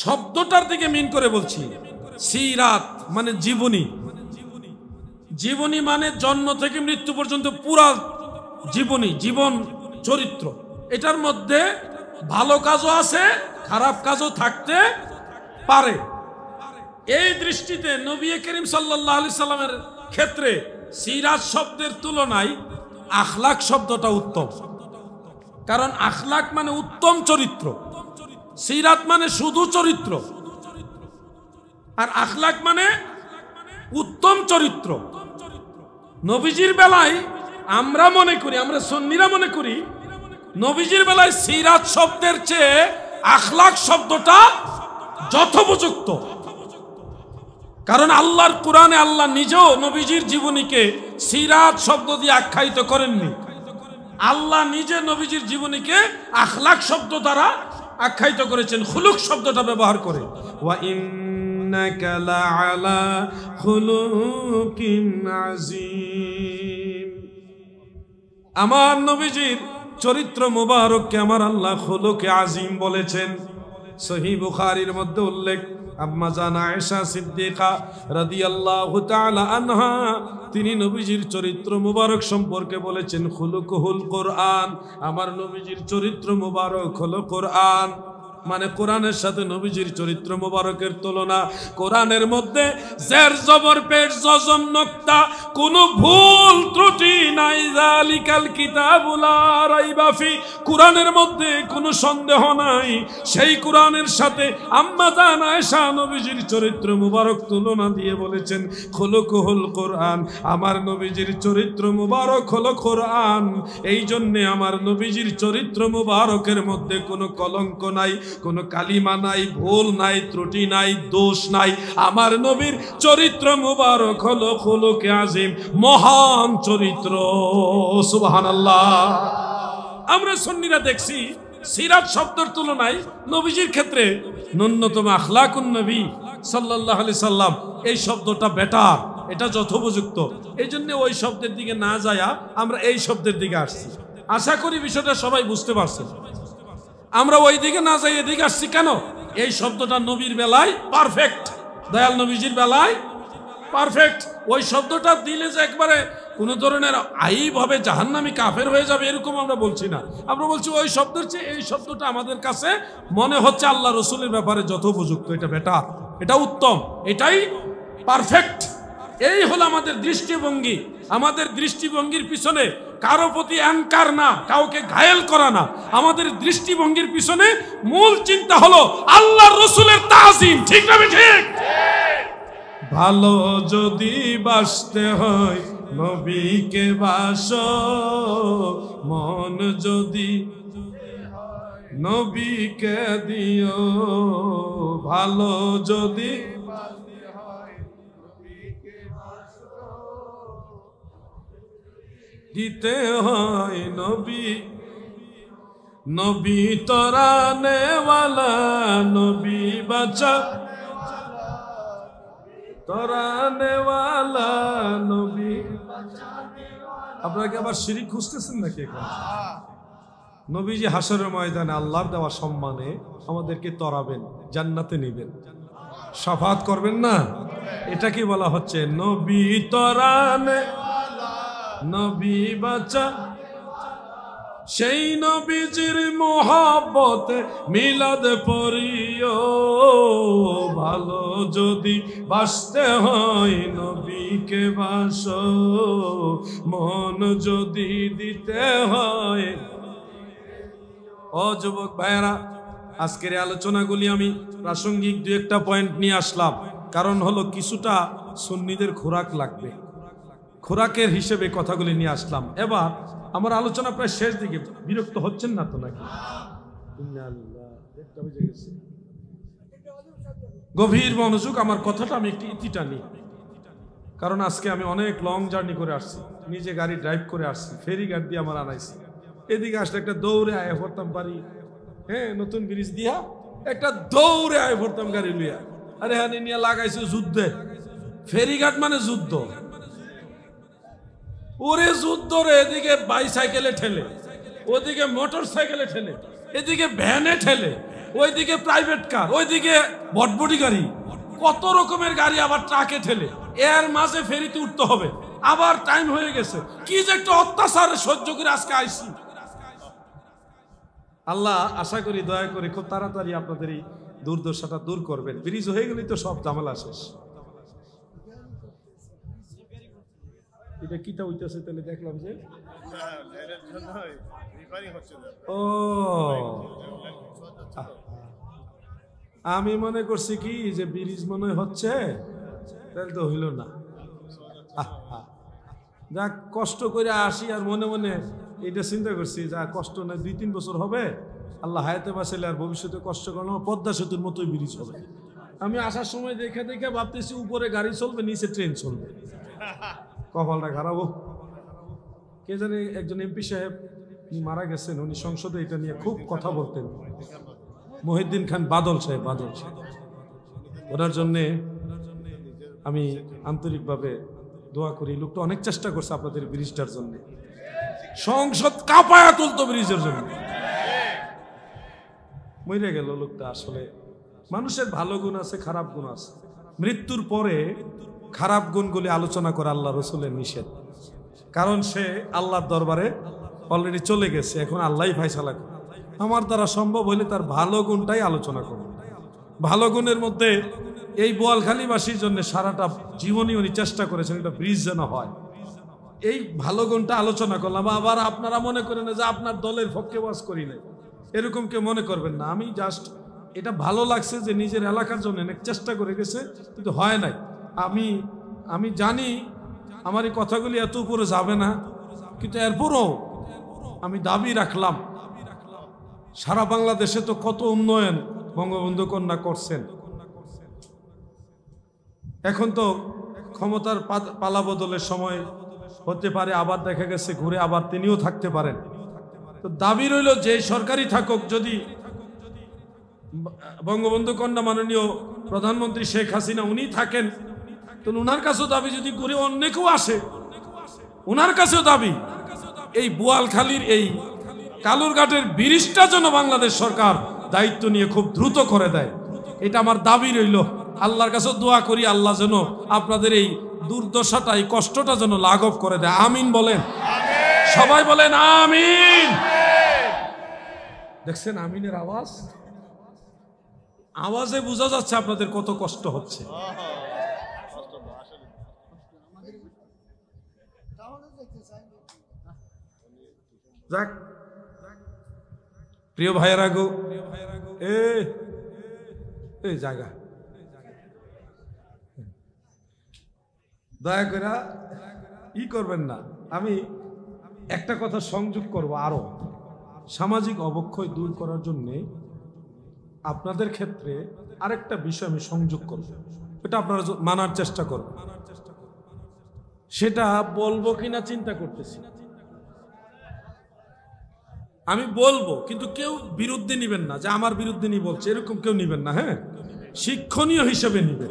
শব্দটার দিকে মিন করে বলছি। সিরাত মানে জীবনী। জীবনী মানে জন্ম থেকে মৃত্যু পর্যন্ত পুরা জীবনী, জীবন চরিত্র। এটার মধ্যে ভালো কাজও আছে, খারাপ কাজও থাকতে পারে। এই দৃষ্টিতে নবী করিম সাল্লাল্লাহু আলাইহি সাল্লামের ক্ষেত্রে সিরাত শব্দের তুলনায় আখলাক শব্দটা উত্তম। কারণ আখলাক মানে উত্তম চরিত্র, সিরাত মানে শুধু চরিত্র, আর আখলাক মানে উত্তম চরিত্র। নবীজির বেলায় আমরা মনে করি, আমরা সুন্নিরা মনে করি, নবীজির বেলায় সিরাত শব্দের চেয়ে আখলাক শব্দটা যথোপযুক্ত। কারণ আল্লাহর কোরআনে আল্লাহ নিজেও নবীজির জীবনীকে সিরাত শব্দ দিয়ে আখ্যায়িত করেননি। আল্লাহ নিজে নবীজির জীবনীকে আখলাক শব্দ দ্বারা আখ্যায়িত করেছেন, খুলুক শব্দটা ব্যবহার করে। ওয়া ইন্নাকা লাআলা খুলুকিন আযীম। আমার নবীজির চরিত্র মুবারককে আমার আল্লাহ খুলুকে আযীম বলেছেন। সহিহ বুখারীর মধ্যে উল্লেখ, আম্মা জান আয়েশা সিদ্দিকা রাদিয়াল্লাহু তাআলা আনহা তিনি নবীজির চরিত্র মুবারক সম্পর্কে বলেছেন, খুলুকুহুল কোরআন, আমার নবীজির চরিত্র মুবারক হলো কোরআন। মানে কোরআনের সাথে নবীজির চরিত্র মুবারকের তুলনা। কোরআনের মধ্যে জের জবর পেশ জজম নক্তা কোনো ভুল ত্রুটি নাই। যালিকাল কিতাবুল লা রাইবা ফি, কুরআনের মধ্যে কোনো সন্দেহ নাই। সেই কুরআনের সাথে আম্মা জান আয়েশা নবীজির চরিত্র মুবারক তুলনা দিয়ে বলেছেন খুলুকুল কুরআন, আমার নবীজির চরিত্র মুবারক হলো কোরআন। এই জন্য আমার নবীজির চরিত্র মুবারকের মধ্যে কোনো কলঙ্ক নাই, কোনো কালিমা নাই, ভুল নাই, ত্রুটি নাই, দোষ নাই। আমার নবীর চরিত্র মুবারক হলো খুলুকে আজিম, মহান চরিত্র। সুবহানাল্লাহ। আমরা সুন্নিরা দেখছি সিরাত শব্দের তুলনায় নবীজির ক্ষেত্রে ন্যূনতম আখলাকুন নবী সাল্লাল্লাহু আলাইহি সাল্লাম এই শব্দটা বেটার, এটা যথোপযুক্ত। এই জন্য ওই শব্দের দিকে না যায়া আমরা এই শব্দের দিকে আসছি। আশা করি বিষয়টা সবাই বুঝতে পারছেন। আমরা ওই দিকে না যাই এদিকে আসছি কেন? এই শব্দটা নবীর বেলায় পারফেক্ট, দয়াল নবীজির বেলায় পারফেক্ট। ওই শব্দটা দিলে যে একবারে কোনো ধরনের আইব হবে, জাহান্নামী কাফের হয়ে যাবে, এরকম আমরা বলছি না। আমরা বলছি ওই শব্দের চেয়ে এই শব্দটা আমাদের কাছে মনে হচ্ছে আল্লাহ রসুলের ব্যাপারে যথোপযুক্ত, এটা বেটার, এটা উত্তম, এটাই পারফেক্ট। এই হলো আমাদের দৃষ্টিভঙ্গি। আমাদের দৃষ্টিভঙ্গির পিছনে কারো প্রতি অ্যাঙ্কার না, কাউকে ঘায়েল করা না। আমাদের দৃষ্টিভঙ্গির পিছনে মূল চিন্তা হলো আল্লাহ রসুলের তাজিম। ঠিক না? ঠিক। ভালো যদি বাসতে হয় নবীকে বাসো, মন যদি নবীকে দিও, ভালো যদি দিতে হয় নবী, নবী তরানেওয়ালা, নবী বাঁচা তরানেওয়ালা, নবী। আপনারা কি আবার শিরিক খুঁজতেছেন নাকি এখন? নবীজি হাসরের ময়দানে আল্লাহর দেওয়া সম্মানে আমাদেরকে তরাবেন, জান্নাতে নিবেন, শাফাত করবেন না? এটা কি বলা হচ্ছে? নবী তরানে, নবী বাঁচা, সেই নবীজির মোহাব্বতে মিলাদ পড়িও, ভালো যদি বাসতে হয় নবীকে বাসো, মন যদি দিতে হয়। ও যুবক ভাইয়েরা, আজকের আলোচনাগুলি আমি প্রাসঙ্গিক দু একটা পয়েন্ট নিয়ে আসলাম, কারণ হলো কিছুটা সুন্নিদের খোরাক লাগবে, খোরাকের হিসেবে কথাগুলি নিয়ে আসলাম। এবার আমার আলোচনা প্রায় শেষ দিকে, বিরক্ত হচ্ছেন না তো নাকি? গভীর মনোযোগ, আমার কথাটা আমি একটু ইতিটা নিই, কারণ আজকে আমি অনেক লং জার্নি করে আসছি, নিজে গাড়ি ড্রাইভ করে আসছি, ফেরি গাড়ি দিয়ে আমার আনাইছি। এদিকে আসলে একটা দৌড়ে আয় পড়তাম পারি, হ্যাঁ, নতুন ব্রিজ দিয়া একটা দৌড়ে আয় পড়তাম গাড়ি লইয়া। আরে হ্যাঁ, নিয়ে লাগাইছে যুদ্ধে, ফেরিঘাট মানে যুদ্ধ, ওরে যুদ্ধ রে। এদিকে বাইসাইকেলে ঠেলে, ওদিকে মোটর সাইকেলে ঠেলে, এদিকে ভ্যানে ঠেলে, ওইদিকে প্রাইভেট কার, ওইদিকে বটবটি গাড়ি, কত রকমের গাড়ি, আবার ট্রাকে ঠেলে। এর মাঝে ফেরিতে উঠতে হবে, আবার টাইম হয়ে গেছে। কি যে একটা অত্যাচার সহ্য করে আজকে আইছি। আল্লাহ আশা করি দয়া করে খুব তাড়াতাড়ি আপনাদের এই দুর্দশাটা দূর করবেন। ব্রিজ হয়ে গেলেই তো সব ঝামেলা শেষ। এটা কিটা হইতেছে তাহলে দেখলাম যে ও, আমি মনে করছি কি যে ব্রিজ মনে হচ্ছে, তাহলে তো হইল না। যা কষ্ট করে আসি আর মনে মনে এটা চিন্তা করছি, যা কষ্ট না 2-3 বছর হবে, আল্লাহ হায়াতে বাঁচাইলে আর ভবিষ্যতে কষ্ট করলে পদ্মা সেতুর মতোই ব্রিজ হবে। আমি আসার সময় দেখে দেখে ভাবতেছি উপরে গাড়ি চলবে, নিচে ট্রেন চলবে। কপালটা খারাপ। কে জানে একজন এমপি সাহেব মারা গেছেন, উনি সংসদে এটা নিয়ে খুব কথা বলতেন, মহিউদ্দিন খান বাদল সাহেব। ওনার জন্যে আমি আন্তরিকভাবে দোয়া করি। লোকটা অনেক চেষ্টা করছে আপনাদের ব্রিজটার জন্য, সংসদ কাঁপায়া তুলতো ব্রিজের জন্য, মরে গেল লোকটা। আসলে মানুষের ভালো গুণ আছে, খারাপ গুণ আছে। মৃত্যুর পরে খারাপ গুণগুলি আলোচনা করে আল্লাহ রসুলের নিষেধ, কারণ সে আল্লাহর দরবারে অলরেডি চলে গেছে, এখন আল্লাহই ফায়সালা করে। আমার দ্বারা সম্ভব হলে তার ভালো গুণটাই আলোচনা করব। ভালো গুণের মধ্যে এই বোয়ালখালীবাসীর জন্য সারাটা জীবনই উনি চেষ্টা করেছেন একটা ব্রিজ যেন হয়। এই ভালো গুণটা আলোচনা করলাম। আবার আপনারা মনে করেন যে আপনার দলের পক্ষে ওয়াজ করি নাই, এরকম কেউ মনে করবেন না। আমি জাস্ট এটা ভালো লাগছে যে নিজের এলাকার জন্য অনেক চেষ্টা করে গেছে, কিন্তু হয় নাই। আমি জানি আমার এই কথাগুলি এত উপরে যাবে না, কিন্তু এরপরও আমি দাবি রাখলাম, সারা বাংলাদেশে তো কত উন্নয়ন বঙ্গবন্ধু কন্যা করছেন। এখন তো ক্ষমতার পালা বদলের সময় হতে পারে, আবার দেখা গেছে ঘুরে আবার তিনিও থাকতে পারেন। তো দাবি রইল যে সরকারি থাকুক, যদি বঙ্গবন্ধু কন্যা মাননীয় প্রধানমন্ত্রী শেখ হাসিনা উনি থাকেন, তো উনার কাছেও দাবি, যদি ঘুরে অন্য কেউ আসে উনার কাছেও দাবি, এই বোয়ালখালীর এই কালুরঘাটের ব্রিজটা যেন বাংলাদেশ সরকার দায়িত্ব নিয়ে খুব দ্রুত করে দেয়। এটা আমার দাবি রইল। আল্লাহর কাছে দোয়া করি, আল্লাহ যেন আপনাদের এই দুর্দশাটা, এই কষ্টটা যেন লাঘব করে দেয়। আমিন বলেন, সবাই বলেন আমিন। দেখছেন আমিনের আওয়াজ, আওয়াজে বোঝা যাচ্ছে আপনাদের কত কষ্ট হচ্ছে। যাক প্রিয় ভাইয়েরা গো, এই জায়গা দয়া করে করবেন না। আমি একটা কথা সংযোগ করব, আরো সামাজিক অবক্ষয় দূর করার জন্য আপনাদের ক্ষেত্রে আরেকটা বিষয় আমি সংযোগ করব, এটা আপনারা মানার চেষ্টা করবেন। সেটা বলবো কিনা চিন্তা করতেছি। আমি বলবো, কিন্তু কেউ বিরুদ্ধে নিবেন না যে আমার বিরুদ্ধে নিয়ে বলছে, এরকম কেউ নিবেন না। হ্যাঁ, শিক্ষণীয় হিসেবে নিবেন।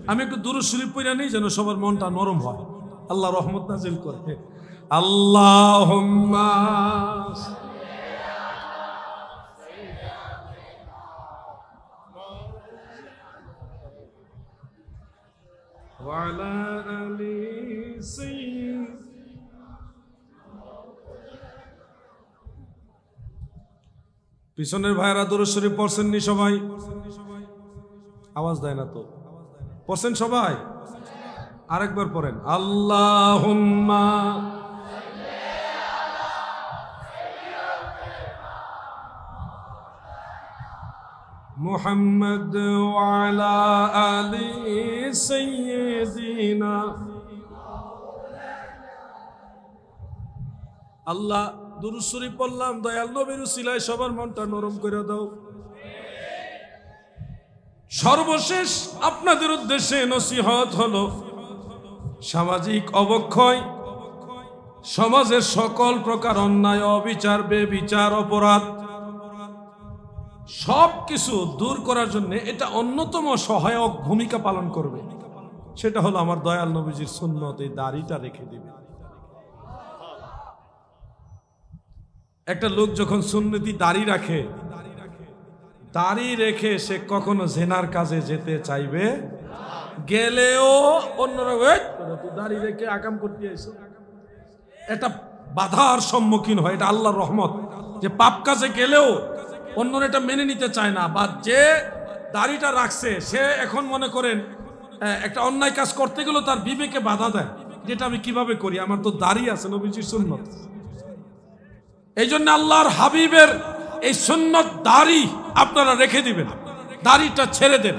আমি একটু দুরূদ শরীফ পড়া নেই, যেন সবার মনটা নরম হয়, আল্লাহ রহমত নাজিল করে। আল্লাহুম্মা ওয়া আলা আলি সাইয়্যিদ। পিছনের ভাইরা দুরূদ শরীফ পড়ছেন নি সবাই? আওয়াজ দেয় না তো, পড়ছেন সবাই? আরেকবার পড়েন, আল্লাহুম্মা মুহাম্মদ ওয়া আলা আলি সাইয়্যিদিনা। আল্লাহ দুরূদ শরীফ পড়লাম, দয়াল নবীর উসিলায় সবার মনটা নরম করে দাও। সর্বশেষ আপনাদের উদ্দেশ্যে নসিহত হলো, সামাজিক অবক্ষয়, সমাজের সকল প্রকার অন্যায়, অবিচার, বেবিচার, অপরাধ সবকিছু দূর করার জন্য এটা অন্যতম সহায়ক ভূমিকা পালন করবে। সেটা হলো আমার দয়াল নবীজির সুন্নত, এই দাড়িটা রেখে দিবে। একটা লোক যখন সুন্নতি দাড়ি রাখে, দাড়ি রেখে সে কখনো জেনার কাজে যেতে চাইবে, গেলেও অন্যরা দাড়ি রেখে আকাম করতে আইছো, এটা বাধার সম্মুখীন হয়। এটা আল্লাহর রহমত যে পাপ কাজে গেলেও অন্যরা এটা মেনে নিতে চায় না, বা যে দাড়িটা রাখছে সে এখন মনে করেন একটা অন্যায় কাজ করতে গেলেও তার বিবেকে বাধা দেয়, যেটা আমি কিভাবে করি, আমার তো দাড়ি আছে, নবীজির সুন্নত। এই জন্য আল্লাহর হাবিবের এই সুন্নত দাড়ি আপনারা রেখে দিবেন, দাড়িটা ছেড়ে দেন।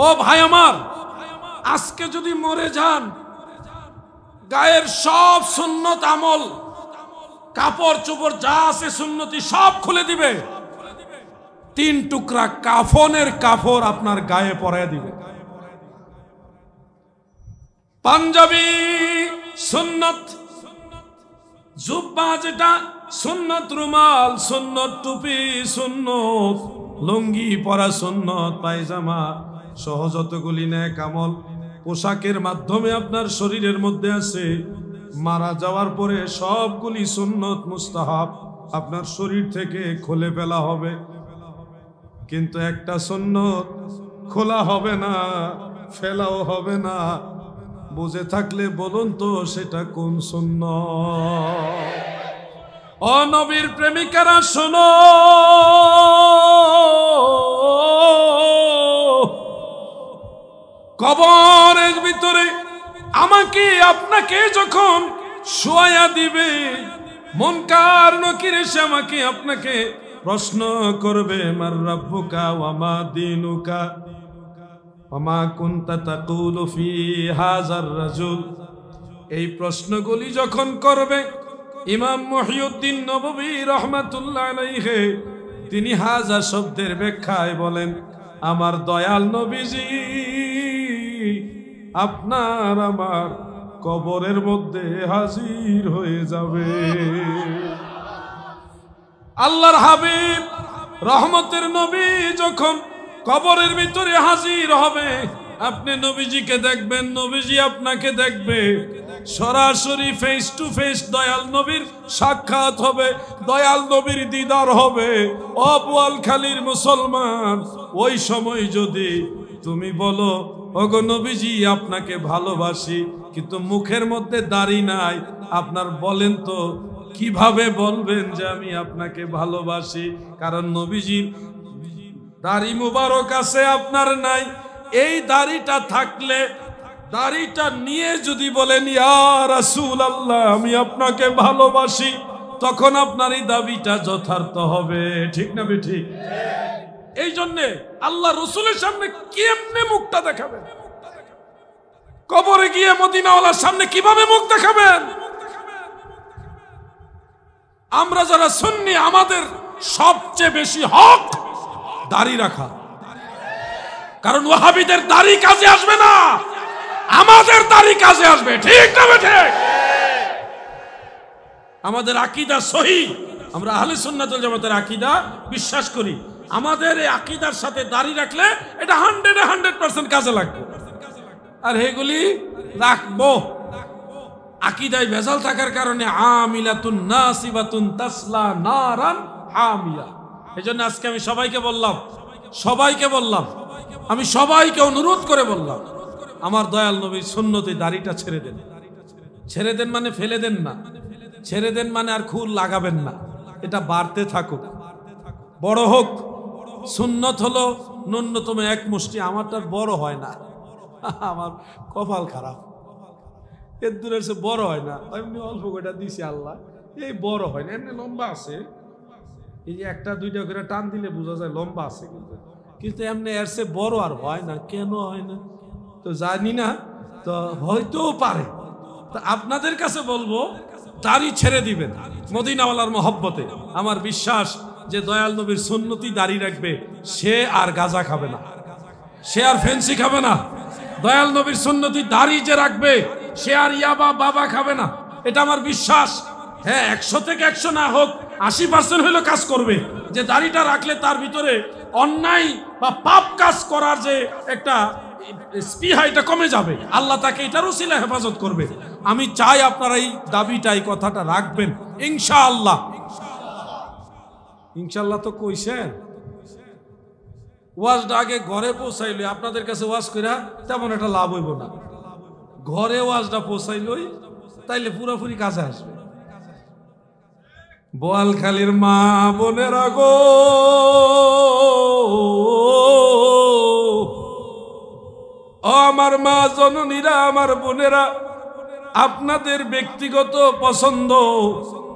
ও ভাই আমার, আজকে যদি মরে যান, গায়ের সব সুন্নত আমল, কাপড় চোপড় যা আছে সুন্নতি সব খুলে দিবে, 3 টুকরা কাফনের কাপড় আপনার গায়ে পরায় দিবে। পাঞ্জাবি সুন্নত, জুব্বা যেটা সুন্নত, রুমাল সুন্নত, টুপি সুন্নত, লুঙ্গি পরা সুন্নত, পায়জামা সহ যতগুলি নেক আমল পোশাকের মাধ্যমে আপনার শরীরের মধ্যে আছে, মারা যাওয়ার পরে সবগুলি সুন্নত মুস্তাহাব আপনার শরীর থেকে খুলে ফেলা হবে। কিন্তু একটা সুন্নত খোলা হবে না, ফেলাও হবে না। বুঝে থাকলে বলুন তো সেটা কোন সুন্নত? ও নবীর প্রেমিকারা শোনো, কবরের ভিতরে আমাকে আপনাকে যখন শোয়া দিবে, মুনকার নাকির এসে আমাকে আপনাকে প্রশ্ন করবে, মার রাব্বুকা ওয়া মা দীনুকা ওয়া মা কুনতা তাকুলু ফি হাযার রাজুল। এই প্রশ্নগুলি যখন করবে, ইমাম মুহইয়ুদ্দিন নববী রাহমাতুল্লাহ আলাইহি তিনি হাযা শব্দের ব্যাখ্যায় বলেন, আমার দয়াল নবীজি আপনার আমার কবরের মধ্যে হাজির হয়ে যাবে। আল্লাহর হাবিব রহমতের নবী যখন কবরের ভিতরে হাজির হবে, আপনি নবীজিকে দেখবেন, নবীজি আপনাকে দেখবে, সরাসরি ফেস টু ফেস দয়াল নবীর সাক্ষাৎ হবে, দয়াল নবীর দিদার হবে। ও বোয়ালখালীর মুসলমান, ওই সময় যদি তুমি বলো, ওগো নবীজি আপনাকে ভালোবাসি, কিন্তু মুখের মধ্যে দাড়ি নাই, আপনার বলেন তো কিভাবে বলবেন যে আমি আপনাকে ভালোবাসি? কারণ নবীজির দাড়ি মুবারক আছে, আপনার নাই। এই দাড়িটা থাকলে, দাড়িটা নিয়ে যদি বলেন ইয়া রাসূলুল্লাহ আমি আপনাকে ভালোবাসি, তখন আপনার এই দাবিটা যথার্থ হবে। ঠিক না ঠিক? এই জন্যে আল্লাহ রসুলের সামনে কেমনে মুখটা দেখাবেন? কবরে গিয়ে মদিনাওয়ালার সামনে কিভাবে মুখ দেখাবেন? আমরা যারা সুন্নি, আমাদের সবচেয়ে বেশি হক দাড়ি রাখা, কারণ ওয়াহাবিদের দাড়ি কাজে আসবে না, আমাদের দাড়ি কাজে আসবে। ঠিক না ঠিক? আমাদের আকীদা সহিহ, আমরা আহলে সুন্নাত ওয়াল জামাতের আকীদা বিশ্বাস করি। আমাদের এই আকীদার সাথে দাড়ি রাখলে এটা 100% কাজে লাগবে। আর এগুলি রাখবো, আকীদায় ভেজাল থাকার কারণে আমিলাতুন নাসিবাতুন তাসলা নারান হামিয়া। এজন্য আজকে আমি সবাইকে বললাম, আমি সবাইকে অনুরোধ করে বললাম, আমার দয়াল নবীর সুন্নতে দাড়িটা ছেড়ে দেন। ছেড়ে দেন মানে ফেলে দেন না, ছেড়ে দেন মানে আর খুল লাগাবেন না, এটা বাড়তে থাকুক, বড় হোক। সুন্নত হলো ন্যূনতম এক মুষ্টি, আমারটা বড় হয় না, আমার কপাল খারাপ, এর দূরের সে বড় হয় না, এমনি অল্প কয়টা দিছে আল্লাহ, এই বড় হয় না, এমনি লম্বা আছে। এই যে একটা দুইটা করে টান দিলে বোঝা যায় লম্বা আছে, কিন্তু এমনি এর সে বড় আর হয় না। কেন হয় না তো জানি না, তো হয়তো পারে। তা আপনাদের কাছে বলবো, দাড়ি ছেড়ে দিবেন মদিনাওয়ালার মহব্বতে। আমার বিশ্বাস যে দয়াল নবীর সুন্নতি দাড়ি রাখবে, সে আর গাঁজা খাবে না, সে আর ফেন্সি খাবে না। দয়াল নবীর সুন্নতি দাড়ি যে রাখবে, সে আর ইয়াবা বাবা খাবে না, এটা আমার বিশ্বাস। হ্যাঁ, 100 থেকে 100 না হোক, 80% হইলো কাজ করবে, যে দাড়িটা রাখলে তার ভিতরে অন্যায় বা পাপ কাজ করার যে একটা স্পৃহা, এটা কমে যাবে। আল্লাহ তাকে এটার উসিলা হেফাজত করবে। আমি চাই আপনারা এই দাবিটা, এই কথাটা রাখবেন ইনশাআল্লাহ। ইনশাআল্লাহ তো কইছেন, ওয়াজটা আগে ঘরে পৌঁছাইলে, আপনাদের কাছে ওয়াজ কইরা তেমন একটা লাভ হইব না। ঘরে ওয়াজটা পৌঁছাইলই, তাইলে পুরোপুরি কাছে আসবে। বোয়ালখালীর মা বোনেরা গো, ও আমার মা জননীরা, আমার বোনেরা, আপনাদের ব্যক্তিগত পছন্দ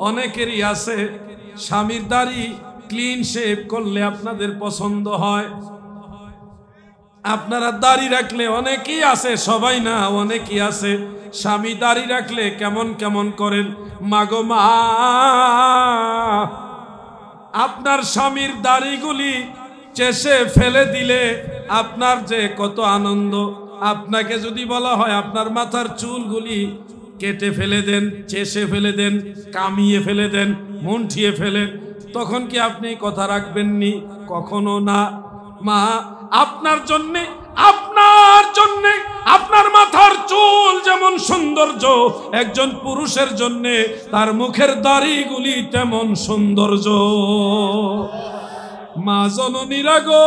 অনেকেরই আছে। স্বামীর দাড়ি ক্লিন শেভ করলে আপনাদের পছন্দ হয়, আপনারা দাড়ি রাখলে অনেকেই আছে, সবাই না, অনেকেই আছে স্বামী দাড়ি রাখলে কেমন কেমন করেন। মাগো মা, আপনার স্বামীর দাড়িগুলি চেষে ফেলে দিলে আপনার যে কত আনন্দ। আপনাকে যদি বলা হয় আপনার মাথার চুলগুলি কেটে ফেলে দেন, চেষে ফেলে দেন, কামিয়ে ফেলে দেন, মুন্ঠিয়ে ফেলেন, তখন কি আপনি কথা রাখবেননি? কখনো না। মা, আপনার জন্যে আপনার মাথার চুল যেমন সৌন্দর্য, একজন পুরুষের জন্যে তার মুখের দাড়িগুলি তেমন সৌন্দর্য। মা জননীরা গো,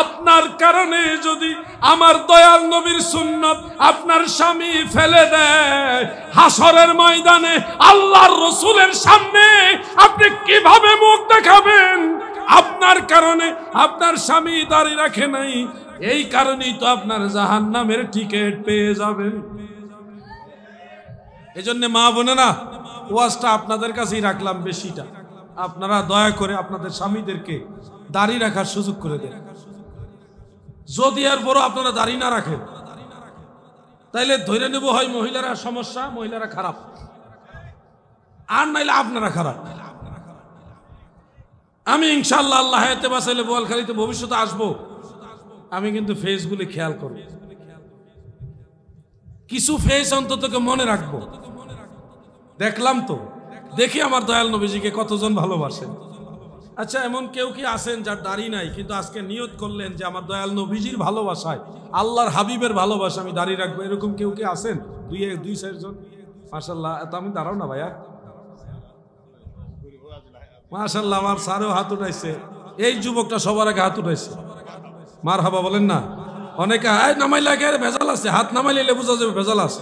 আপনার কারণে যদি আমার দয়াল নবীর সুন্নত আপনার স্বামী ফেলে দেয়, হাসরের ময়দানে আল্লাহর রসুলের সামনে আপনি কিভাবে মুখ দেখাবেন? আপনার কারণে আপনার স্বামী দাড়ি রাখে নাই, এই কারণেই তো আপনার জাহান্নামের টিকিট পেয়ে যাবেন। এজন্য মা বোনেরা, ওয়াজটা আপনাদের কাছেই রাখলাম বেশিটা। আপনারা দয়া করে আপনাদের স্বামীদেরকে দাড়ি রাখার সুযোগ করে দেন। যদি আর বড় আপনারা দাড়ি না রাখেন তাইলে ধরে নেব হয় মহিলারা সমস্যা, মহিলারা খারাপ, আর নাইলে আপনারা খারাপ। আমি ইনশাআল্লাহ আল্লাহ হায়াতে বাঁচাইলে বোয়ালখালীতে ভবিষ্যতে আসবো, আমি কিন্তু ফেসগুলি খেয়াল করব, কিছু ফেস অন্ততকে মনে রাখবো। দেখলাম তো, দেখি আমার দয়াল নবীজিকে কতজন ভালোবাসেন। আচ্ছা, এমন কেউ কি আছেন যার দাড়ি নাই কিন্তু আজকে নিয়ত করলেন যে আমার দয়াল নবীজির ভালোবাসায়, আল্লাহর হাবিবের ভালোবাসা আমি দাড়ি রাখবো, এরকম কেউ কি আছেন? দুই চারজন। মাশাআল্লাহ। এত আমি দাঁড়াও না ভাইয়া, মাশাআল্লাহ। আমার স্যারও হাত উঠাইছে, এই যুবকটা সবার আগে হাত উঠাইছে। মারহাবা বলেন না। অনেকে নামাইলে ভেজাল আছে, হাত নামাইলে বোঝা যাবে ভেজাল আছে।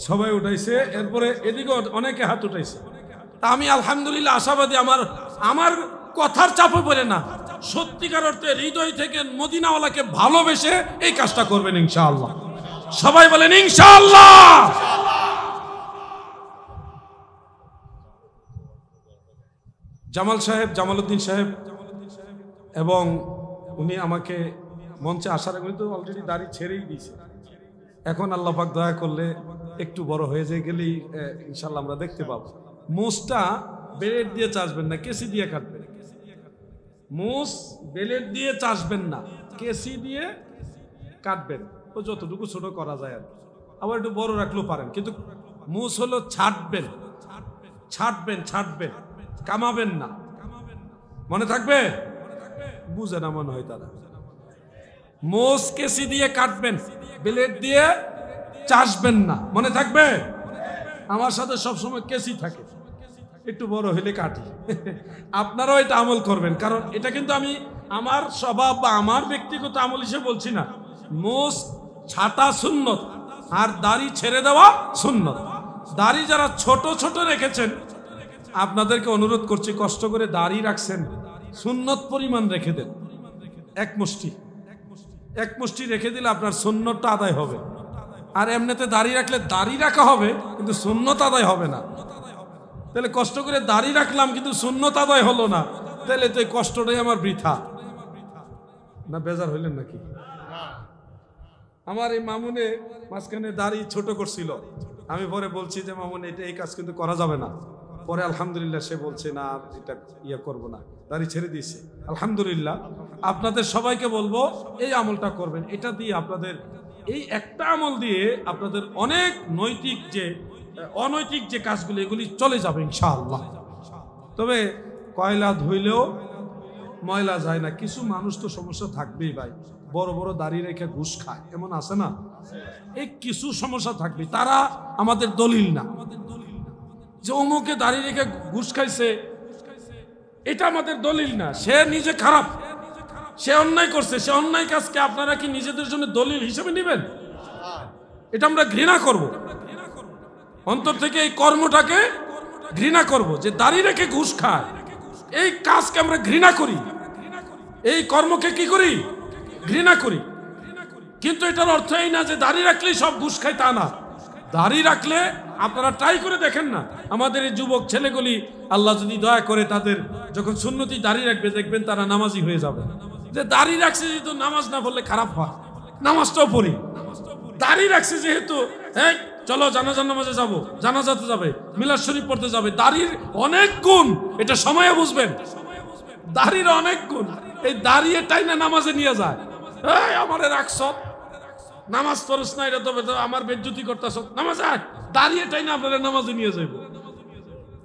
সবাই উঠাইছে, এরপরে এদিকে অনেকে হাত উঠাইছে। তা আমি আলহামদুলিল্লাহ আশাবাদী, আমার কথার চাপে পড়ে না, সত্যিকার অর্থে হৃদয় থেকে মদিনাওয়ালাকে ভালোবেসে এই কাজটা করবেন ইনশাআল্লাহ। সবাই বলেন ইনশাআল্লাহ। জামাল সাহেব, জামালউদ্দিন সাহেব, এবং উনি আমাকে মঞ্চে আসার আগে তো অলরেডি দাড়ি ছেড়েই দিয়েছে। এখন আল্লাহ পাক দয়া করলে একটু বড় হয়ে যায় গেলেই ইনশাআল্লাহ আমরা দেখতে পাবো। মুছটা বেলেট দিয়ে চাষবেন না, কেসি দিয়ে কাটবেন। মুছ বেলেট দিয়ে চাষবেন না, কেসি দিয়ে কাটবেন। তো যতটুকু ছোট করা যায় আর আবার একটু বড় রাখলেও পারেন, কিন্তু মুছ হলো ছাড়বেন, ছাড়বেন, ছাড়বেন, কামাবেন না। মনে থাকবে? বুঝে না মনে হয় তারা। মোষ কেসি দিয়ে কাটবেন, ব্লেড দিয়ে চাষবেন না। মনে থাকবে? আমার সাথে সবসময় কেসি থাকে, একটু বড় হলে কাটি। আপনারাও এটা আমল করবেন, কারণ এটা কিন্তু আমি আমার স্বভাব বা আমার ব্যক্তিগত আমল হিসেবে বলছি না। মোষ ছাটা সুন্নত আর দাড়ি ছেড়ে দেওয়া সুন্নত। দাড়ি যারা ছোট ছোট রেখেছেন আপনাদেরকে অনুরোধ করছি, কষ্ট করে দাড়ি রাখছেন, সুন্নত পরিমাণ রেখে দেন। এক মুষ্টি রেখে দিলে আপনার সুন্নতটা আদায় হবে। আর এমনিতে দাড়ি রাখলে দাড়ি রাখা হবে কিন্তু সুন্নত আদায় হবে না। তাহলে কষ্ট করে দাড়ি রাখলাম কিন্তু সুন্নত আদায় হলো না, তাহলে তো এই কষ্টটাই আমার বৃথা। না বেজার হইলেন নাকি? আমার এই মামুনে মাঝখানে দাড়ি ছোট করছিল, আমি পরে বলছি যে মামুনে এটা এই কাজ কিন্তু করা যাবে না। পরে আলহামদুলিল্লাহ সে বলছে না এটা করব না, দাড়ি ছেড়ে দিয়েছে। আলহামদুলিল্লাহ। আপনাদের সবাইকে বলবো এই আমলটা করবেন। এটা দিয়ে আপনাদের এই একটা আমল দিয়ে আপনাদের অনেক নৈতিক যে অনৈতিক যে কাজগুলো এগুলি চলে যাবে ইনশাআল্লাহ। তবে কয়লা ধুইলেও ময়লা যায় না। কিছু মানুষ তো সমস্যা থাকবেই ভাই, বড় বড় দাড়ি রেখে ঘুষ খায়, এমন আছে না? এই কিছু সমস্যা থাকবে, তারা আমাদের দলিল না যে অমুকে দাড়ি রেখে ঘুষ খাইছে, এটা আমাদের দলিল না। সে নিজে খারাপ, সে অন্যায় করছে, সে অন্যায় কাজকে আপনারা কি নিজেদের জন্য দলিল হিসেবে নেবেন? এটা আমরা ঘৃণা করব, অন্তর থেকে এই কর্মটাকে ঘৃণা করব। যে দাড়ি রেখে ঘুষ খায় এই কাজকে আমরা ঘৃণা করি, এই কর্মকে কি করি? ঘৃণা করি। কিন্তু এটার অর্থ এই না যে দাড়ি রাখলেই সব ঘুষ খায়, তা না। দাড়ি রাখলে আপনারা ট্রাই করে দেখেন না, আমাদের এই যুবক ছেলেগুলি আল্লাহ যদি দয়া করে তাদের যখন সুন্নতি দাড়ি রাখবে দেখবেন তারা নামাজি হয়ে যাবে। যে দাড়ি রাখছে যেহেতু নামাজ না পড়লে খারাপ হয়, নামাজটাও পড়ি। দাড়ি রাখছে যেহেতু হ্যাঁ চলো জানাজার নামাজে যাবো, জানাজাতে যাবে, মিলাদ শরীফ পড়তে যাবে। দাড়ির অনেক গুণ, এটা সময়ে বুঝবেন। দাড়ির অনেক গুণ, এই দাঁড়িয়ে টাইনা নামাজে নিয়ে যায়। এই আমারে রাখছ, নামাজ পড়ছ না, এটা তবে তো আমার বেজ্জতি করতেছ, নামাজ আয়, দাঁড়িয়ে টাইনা আপনারা নামাজে নিয়ে যাইব।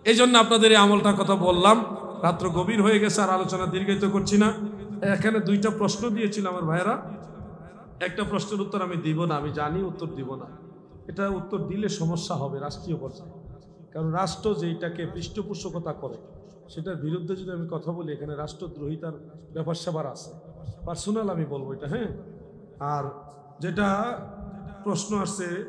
এই জন্য আপনাদের এই আমলটার কথা বললাম। রাত্র গভীর হয়ে গেছে, আর আলোচনা দীর্ঘায়িত করছি না। এখানে দুইটা প্রশ্ন দিয়েছিল আমার ভাইয়েরা, একটা প্রশ্নের উত্তর আমি দিব না, আমি জানি উত্তর দিব না। এটা উত্তর দিলে সমস্যা হবে রাষ্ট্রীয় পর্যায়ে, কারণ রাষ্ট্র যেটাকে পৃষ্ঠপোষকতা করে সেটার বিরুদ্ধে যদি আমি কথা বলি, এখানে রাষ্ট্রদ্রোহিতার ব্যাপার স্যাপার আছে। পার্সোনাল আমি বলবো এটা। হ্যাঁ, আর যেটা প্রশ্ন আসছে